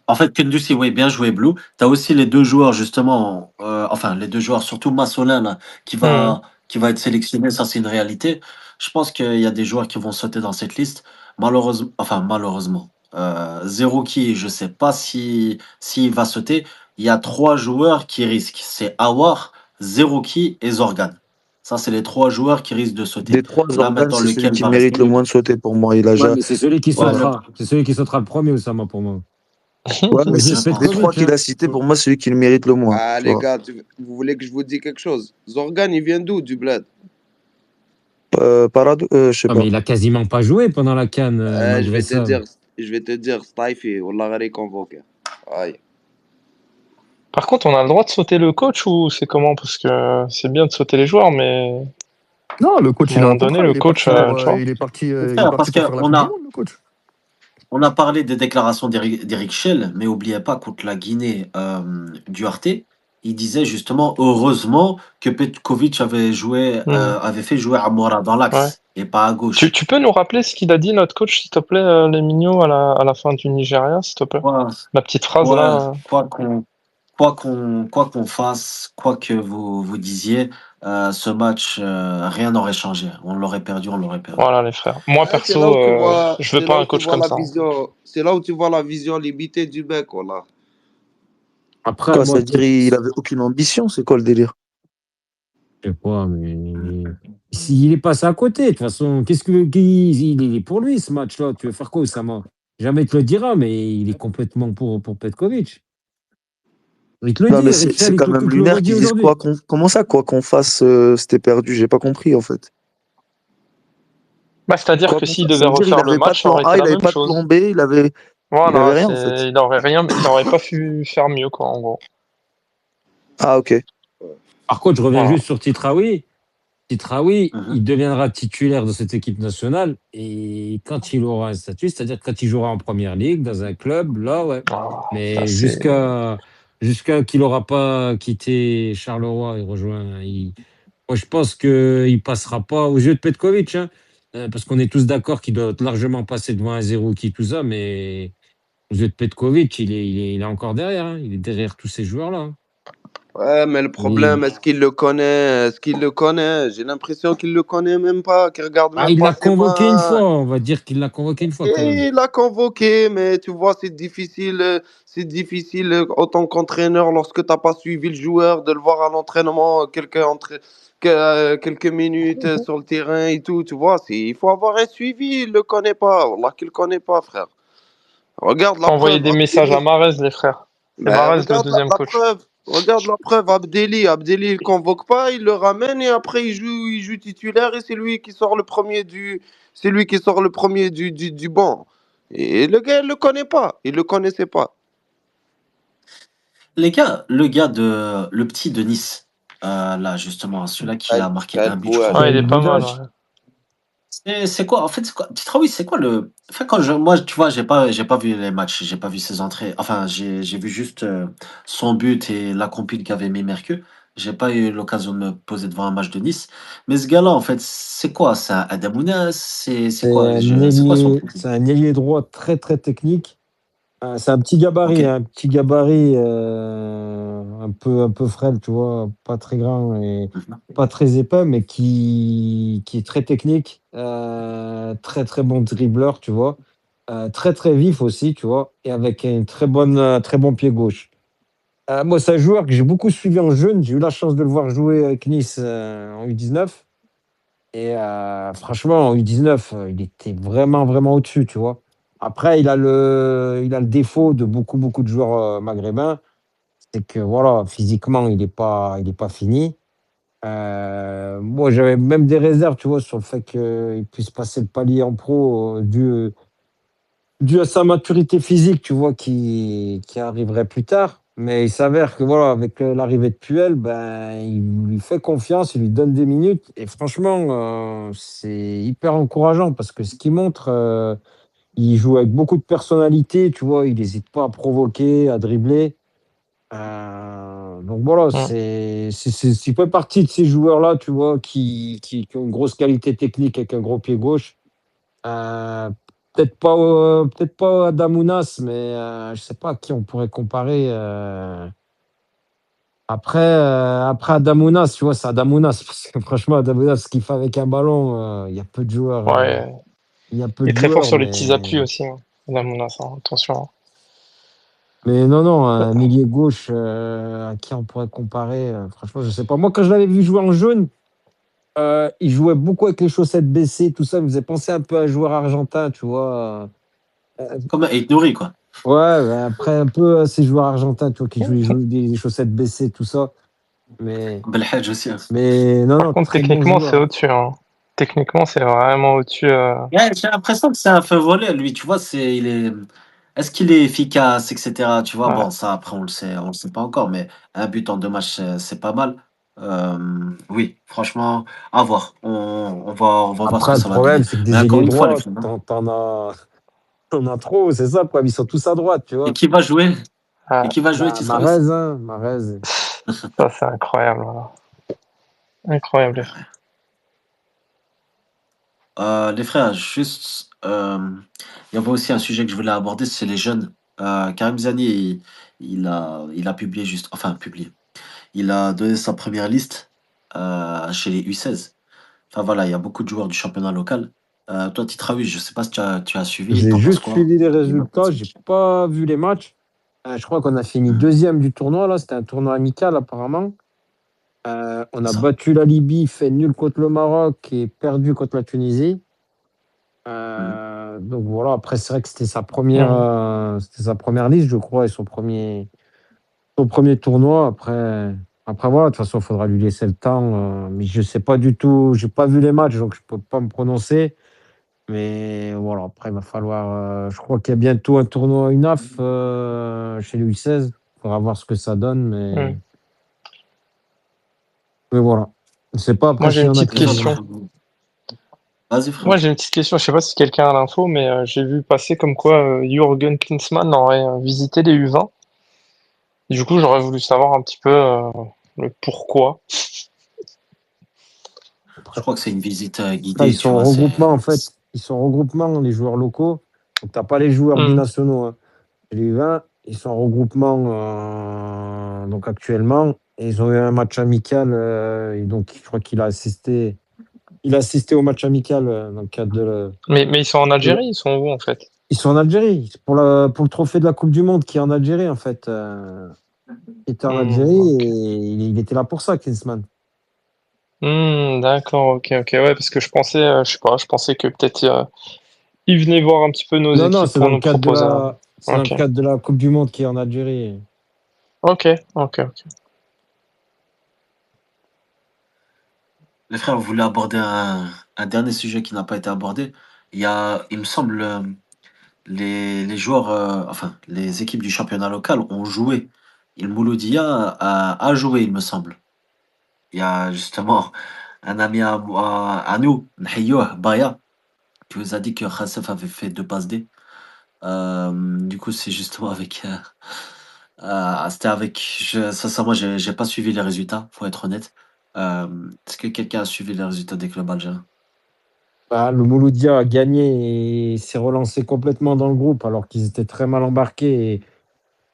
en fait, Kendousi, oui, bien joué, Blue. Tu as aussi les deux joueurs, justement, enfin, les deux joueurs, surtout Massolin, là, Mhm. qui va être sélectionné, ça, c'est une réalité. Je pense qu'il y a des joueurs qui vont sauter dans cette liste. Malheureusement. Zerouki, je sais pas s'il va sauter. Il y a trois joueurs qui risquent. C'est Awar, Zerouki et Zorgan. Ça, c'est les trois joueurs qui risquent de sauter. Des trois, Là, Zorgan, maintenant, c'est celui lequel qui va mérite rester? le moins de sauter pour moi. Il a Ouais, ja- mais c'est celui qui Ouais, sautera. C'est celui qui sautera le premier, Oussama, pour moi. Ouais, mais je c'est des pense, trois Petkovic, qu'il hein. a cités, pour moi, c'est celui qui le mérite le moins. Ah, Tu les vois. gars, vous voulez que je vous dise quelque chose? Zorgan, il vient d'où, du bled? Parado, je sais Ah, pas. mais il a quasiment pas joué pendant la CAN, Je malgré vais te ça. dire, Staifi, Wallah Ghari convoqué. Aïe. Par contre, on a le droit de sauter le coach ou c'est comment? Parce que c'est bien de sauter les joueurs, mais Non, le à coach, un il a moment un donné, contrat. le coach, tu vois. Il est parce parti pour faire la qu'on Coupe du a, Monde, le coach. on a parlé des déclarations d'Eric Schell, mais oubliez pas, contre la Guinée, Duarte, il disait justement, heureusement que Petkovic Mhm. avait fait jouer Amora dans Ouais. l'axe et pas à gauche. Tu peux nous rappeler ce qu'il a dit, notre coach, s'il te plaît, les mignons, à la fin du Nigeria, s'il te plaît? Ouais, La petite phrase ouais, là. quoi qu'on fasse, quoi que vous disiez, ce match, rien n'aurait changé. On l'aurait perdu, on l'aurait perdu. Voilà, les frères. Moi, Ouais, c'est là où perso, tu vois, je veux c'est pas là un où tu coach vois comme la ça. vision, c'est là où tu vois la vision limitée du mec, voilà. Après, Quoi, moi, c'est-à-dire il avait aucune ambition, c'est quoi le délire? je sais pas, mais s'il est passé à côté, de toute façon, il est pour lui, ce match-là. Tu veux faire quoi, Oussama? Jamais il te le dira, mais il est complètement pour Petkovic. Il te le Non, dit, mais Eric c'est Schell, quand même il te le lunaire redit qu'ils disent aujourd'hui. comment ça, quoi qu'on fasse, c'était perdu. J'ai pas compris, en fait. Bah, c'est-à-dire Quoi que qu'on s'il fasse, ça devait veut dire il refaire le avait pas de match, ça plan aurait été A, il la avait même pas de plan chose. B, il avait Voilà, rien, en fait. il aurait pas pu faire mieux, quoi, en gros. Ah, ok. Par contre, je reviens Voilà. juste sur Titraoui. Titraoui, Mhm. il deviendra titulaire de cette équipe nationale et quand il aura un statut, c'est-à-dire quand il jouera en première ligue, dans un club, là, ouais. Ah, ça, Mais c'est. jusqu'à qu'il n'aura pas quitté Charleroi et rejoint. Moi, je pense qu'il ne passera pas aux yeux de Petkovic, hein, parce qu'on est tous d'accord qu'il doit largement passer devant un zéro qui tout ça, mais aux yeux de Petkovic, il est encore derrière. Hein. Il est derrière tous ces joueurs-là. Hein. Ouais, mais le problème, Il, est-ce qu'il le connaît? Est-ce qu'il le connaît? J'ai l'impression qu'il le connaît même pas, qu'il regarde ah, même il pas l'a ses convoqué une matchs. fois, on va dire qu'il l'a convoqué une fois quand même. Et il l'a convoqué, mais tu vois, c'est difficile en tant qu'entraîneur lorsque tu n'as pas suivi le joueur de le voir à l'entraînement quelques minutes sur le terrain et tout, tu vois, il faut avoir un suivi, il le connaît pas, Wallah qu'il le connaît pas, frère. Regarde la Faut envoyer preuve, des messages à Abdelli. Marez, les frères. C'est Ben, Marez le deuxième coach. regarde la preuve, Abdelli. Abdelli, il convoque pas, il le ramène et après il joue titulaire et c'est lui qui sort le premier du banc. Et le gars, il le connaît pas, il le connaissait pas. Les gars, le petit de Nice, là, justement, celui-là qui a marqué un but, je crois. Ouais, il Gaël est pas mal, Boudache. ouais. C'est quoi, en fait, c'est quoi? Titraoui, c'est quoi le. Enfin, moi, tu vois, j'ai pas vu les matchs, j'ai pas vu ses entrées. Enfin, j'ai vu juste son but et la compile qu'avait mis Mercure. J'ai pas eu l'occasion de me poser devant un match de Nice. Mais ce gars-là, en fait, c'est quoi? C'est un Adamounas? C'est quoi? C'est quoi son profil? C'est un ailier droit très très technique. C'est Ok. un petit gabarit un peu frêle, tu vois, pas très grand et Mhm. pas très épais, mais qui est très technique, très très bon dribbleur, tu vois, très très vif aussi, tu vois, et avec un très bon pied gauche. Moi, c'est un joueur que j'ai beaucoup suivi en jeune. J'ai eu la chance de le voir jouer avec Nice en U19. Et franchement, en U19, il était vraiment, vraiment au-dessus, tu vois. Après, il a le défaut de beaucoup de joueurs maghrébins, c'est que voilà, physiquement, il est pas fini. Moi, j'avais même des réserves, tu vois, sur le fait qu'il puisse passer le palier en pro dû à sa maturité physique, tu vois, qui arriverait plus tard. Mais il s'avère que voilà, avec l'arrivée de Puel, ben, il lui fait confiance, il lui donne des minutes. Et franchement, c'est hyper encourageant parce que ce qu'il montre, il joue avec beaucoup de personnalité, tu vois, il n'hésite pas à provoquer, à dribbler. Donc voilà, Mm. c'est pas partie de ces joueurs-là, tu vois, qui ont une grosse qualité technique avec un gros pied gauche. Euh, peut-être pas Adamounas, mais je sais pas à qui on pourrait comparer. Après Adamounas, tu vois, c'est Adamounas. Parce que franchement, Adamounas, ce qu'il fait avec un ballon, il y a peu de joueurs. Ouais. Il y a peu Il est de très fort joueurs, sur les petits appuis mais. aussi, hein, Lamounas, hein, attention. Mais non, non, un milieu gauche à qui on pourrait comparer, franchement, je sais pas. Moi, quand je l'avais vu jouer en jaune, il jouait beaucoup avec les chaussettes baissées, tout ça. Il me faisait penser un peu à un joueur argentin, tu vois. Comme Aït Nouri, quoi. Ouais, après, un peu à ces joueurs argentins, tu vois, qui jouent des chaussettes baissées, tout ça. Mais, Belhadj aussi. Hein. mais non, Par non, contre, très bon techniquement, c'est joueur. au-dessus. Hein. Techniquement, c'est vraiment au-dessus. Ouais, j'ai l'impression que c'est un feu volet, lui, tu vois, est-ce qu'il est efficace, etc. Tu vois, Ouais. bon, ça, après, on le sait pas encore, mais un but en 2 matchs, c'est pas mal. Oui, franchement, à voir. On va voir ce que Après, le ça va problème, donner. c'est que Mais des encore ailiers une fois, les droits, filles, hein. t'en as trop, c'est ça, quoi. Ils sont tous à droite, tu Et vois. qui va jouer? Et Ouais. qui va jouer, Bah, Tisserandus? Marez, hein, Marez. Ça, c'est incroyable. Voilà. Incroyable, les frères. Les frères, juste, il y avait aussi un sujet que je voulais aborder, c'est les jeunes. Karim Zani, il a publié juste, enfin publié. Il a donné sa première liste chez les U16. Enfin voilà, il y a beaucoup de joueurs du championnat local. Toi, Titraoui, je sais pas si tu as suivi, J'ai t'en penses juste quoi? suivi les Dis-moi. résultats, j'ai pas vu les matchs. Je crois qu'on a fini Mhm, deuxième du tournoi, là. C'était un tournoi amical, apparemment. On c'est a ça. battu la Libye, fait nul contre le Maroc et perdu contre la Tunisie. Mhm. Donc voilà, après, c'est vrai que Mhm. c'était sa première liste, je crois, et son premier tournoi. Après voilà, de toute façon, il faudra lui laisser le temps. Mais je sais pas du tout, j'ai pas vu les matchs, donc je peux pas me prononcer. Mais voilà, après, il va falloir. Je crois qu'il y a bientôt un tournoi UNAF chez les U16. Il faudra voir ce que ça donne, Mhm. mais voilà. Je sais pas Moi, après j'ai s'il y une en a petite Les qui. autres, question. frérot. Vas-y, Moi, frérot. j'ai une petite question. Je sais pas si quelqu'un a l'info, mais j'ai vu passer comme quoi Jürgen Klinsmann aurait visité les U20. Du coup, j'aurais voulu savoir un petit peu le pourquoi. Je crois que c'est une visite Ils guidée, tu sont en vois. regroupement, en fait. Ils sont en regroupement, les joueurs locaux. Donc, tu n'as pas les joueurs Mhm. binationaux, hein. Les U20, ils sont en regroupement donc actuellement. Et ils ont eu un match amical. Et donc, je crois qu'il a assisté. Il a assisté au match amical dans le cadre Mais ils sont en de la- Algérie, ils sont où en fait? Ils sont en Algérie. C'est pour le trophée de la Coupe du Monde qui est en Algérie, en fait. Il était en Algérie Ok. et il était là pour ça, Klinsmann. D'accord, ok, ok, ouais, parce que je pensais, je sais pas, je pensais que peut-être ils venaient voir un petit peu nos Non, non, équipes pour nous proposer un. c'est dans le Ok, cadre de la Coupe du Monde qui est en Algérie. ok, ok, ok. Les frères, vous voulez aborder un dernier sujet qui n'a pas été abordé. Il me semble, les joueurs, enfin, les équipes du championnat local ont joué. Il Mouloudia a joué, il me semble. Il y a justement un ami à nous, Nahiyouh, Baya, qui vous a dit que Khassef avait fait 2 passes D. Du coup, c'est justement c'était avec. Sincèrement, j'ai pas suivi les résultats, faut être honnête. Est-ce que quelqu'un a suivi les résultats des clubs algériens? Bah, le Mouloudia a gagné et s'est relancé complètement dans le groupe alors qu'ils étaient très mal embarqués.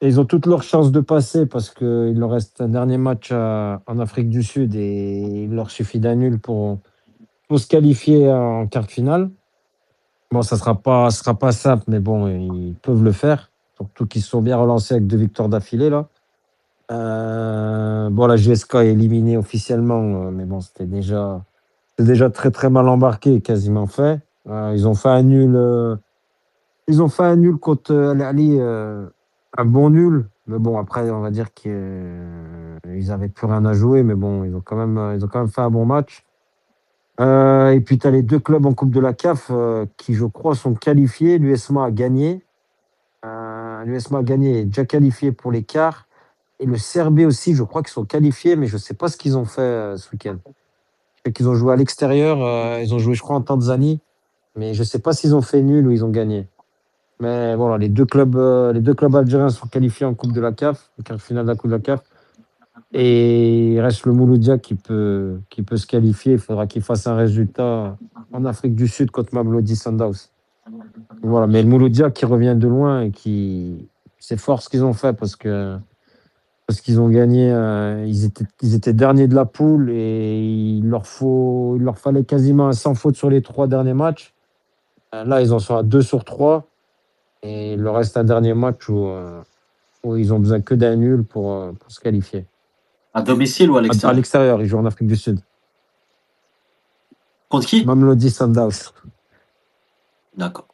Et ils ont toutes leurs chances de passer parce qu'il leur reste un dernier match en Afrique du Sud et il leur suffit d'un nul pour se qualifier en quart de finale. Bon, ça sera pas simple, mais bon, ils peuvent le faire. Surtout qu'ils se sont bien relancés avec 2 victoires d'affilée, là. Bon, la GSK est éliminée officiellement, mais bon, c'était déjà très très mal embarqué, quasiment fait. Ils ont fait un nul contre Al Ahly, un bon nul. Mais bon, après, on va dire qu'ils avaient plus rien à jouer, mais bon, ils ont quand même fait un bon match. Et puis, tu as les 2 clubs en Coupe de la CAF qui, je crois, sont qualifiés. L'USMA a gagné. L'USMA a gagné, est déjà qualifié pour les quarts. Et le CRB aussi, je crois qu'ils sont qualifiés, mais je ne sais pas ce qu'ils ont fait ce week-end. Je sais qu'ils ont joué à l'extérieur. Ils ont joué, je crois, en Tanzanie. Mais je ne sais pas s'ils ont fait nul ou ils ont gagné. Mais voilà, les deux clubs algériens sont qualifiés en Coupe de la CAF, en quart de finale de la Coupe de la CAF. Et il reste le Mouloudia qui peut se qualifier. Il faudra qu'il fasse un résultat en Afrique du Sud contre Mamelodi Sundowns. Voilà, mais le Mouloudia qui revient de loin et c'est fort ce qu'ils ont fait parce qu'ils ont gagné. Ils étaient derniers de la poule et il leur fallait quasiment un sans faute sur les 3 derniers matchs. Là, ils en sont à 2 sur 3 et il leur reste un dernier match où ils ont besoin que d'un nul pour se qualifier. À domicile ou à À l'extérieur? l'extérieur, ils jouent en Afrique du Sud. Contre qui? Mamelodi Sundowns. D'accord.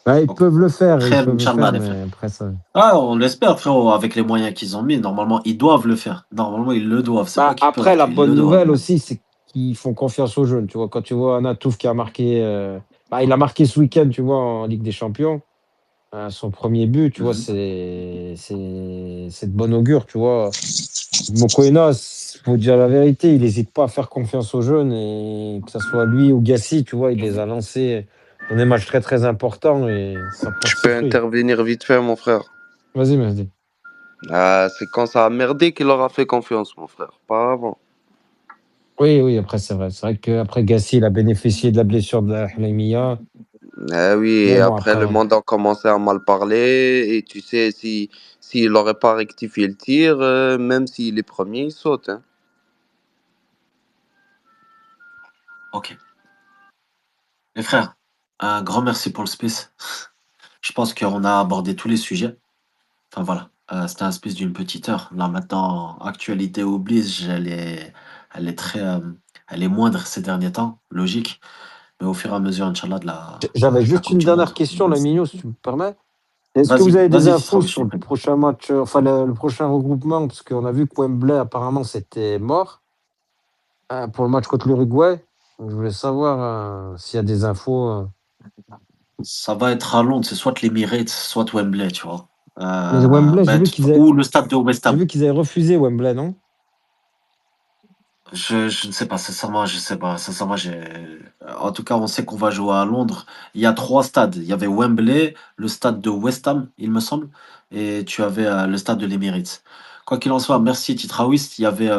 Ils Ok. peuvent le faire, Khair, Inch'Allah, les frères. mais après ça. Ah, on l'espère, frérot, avec les moyens qu'ils ont mis. Normalement, ils doivent le faire. Normalement, ils le doivent. C'est pas qu'ils Après, peuvent, la ils bonne le doivent. nouvelle aussi, c'est qu'ils font confiance aux jeunes. Tu vois, quand tu vois Anatouf qui a marqué, il a marqué ce week-end, tu vois, en Ligue des Champions. Son premier but, tu vois, Mhm. c'est de bon augure, tu vois. Mokoena, faut dire la vérité, il n'hésite pas à faire confiance aux jeunes et que ce soit lui ou Gassi, tu vois, il les a lancés dans des matchs très très importants et ça porte Je ses peux fruits. intervenir vite fait, mon frère. Vas-y, Mehdi. C'est quand ça a merdé qu'il leur a fait confiance, mon frère. Pas avant. Oui, après, c'est vrai. C'est vrai qu'après, Gassi, il a bénéficié de la blessure de la Halimiya. Eh oui, Mais et bon, après, le après, monde a commencé à mal parler. Et tu sais, s'il n'aurait pas rectifié le tir, même s'il est premier, il saute. Hein. Ok. Les frères, un grand merci pour le space. Je pense qu'on a abordé tous les sujets. Enfin voilà, c'était un space d'une petite heure. Là maintenant, actualité oblige, elle est moindre ces derniers temps, logique. Mais au fur et à mesure, Inch'Allah, j'avais de la juste Coupe une du dernière Monde. question, là, Mignon, si tu me permets. Est-ce que vous avez des Vas-y, infos Tisserand, je sur t'en le prie. prochain match, enfin le prochain regroupement, parce qu'on a vu que Wembley, apparemment, c'était mort pour le match contre l'Uruguay. Donc, je voulais savoir s'il y a des infos. Ça va être à Londres, c'est soit l'Emirates, soit Wembley, tu vois. Mais Wembley, Ou le stade de West j'ai Ham. vu qu'ils avaient refusé Wembley, non? Je ne sais pas, sincèrement, je sais pas. Sincèrement, en tout cas, on sait qu'on va jouer à Londres. Il y a 3 stades. Il y avait Wembley, le stade de West Ham, il me semble, et tu avais le stade de l'Emirates. Quoi qu'il en soit, merci Titraoust. Il y avait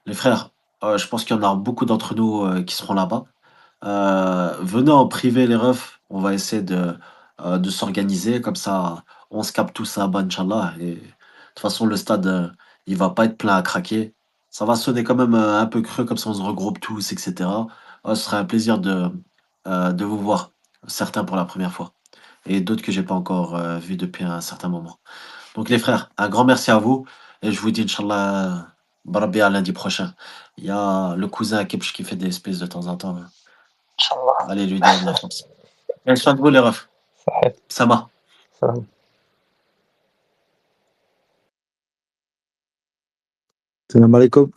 les frères. Je pense qu'il y en a beaucoup d'entre nous qui seront là-bas. Venez en privé, les refs. On va essayer de s'organiser. Comme ça, on se capte tout ça, bah, Inch'Allah. Et de toute façon, le stade, il va pas être plein à craquer. Ça va sonner quand même un peu creux, comme ça on se regroupe tous, etc. Ce serait un plaisir de vous voir, certains pour la première fois, et d'autres que j'ai pas encore vus depuis un certain moment. Donc les frères, un grand merci à vous, et je vous dis Inch'Allah, Barabbi à lundi prochain. Il y a le cousin Kepch qui fait des espèces de temps en temps. Inch'Allah. Allez lui dire de la force. Prenez soin de vous les refs. Ça Sama. aide. Salam alaikum.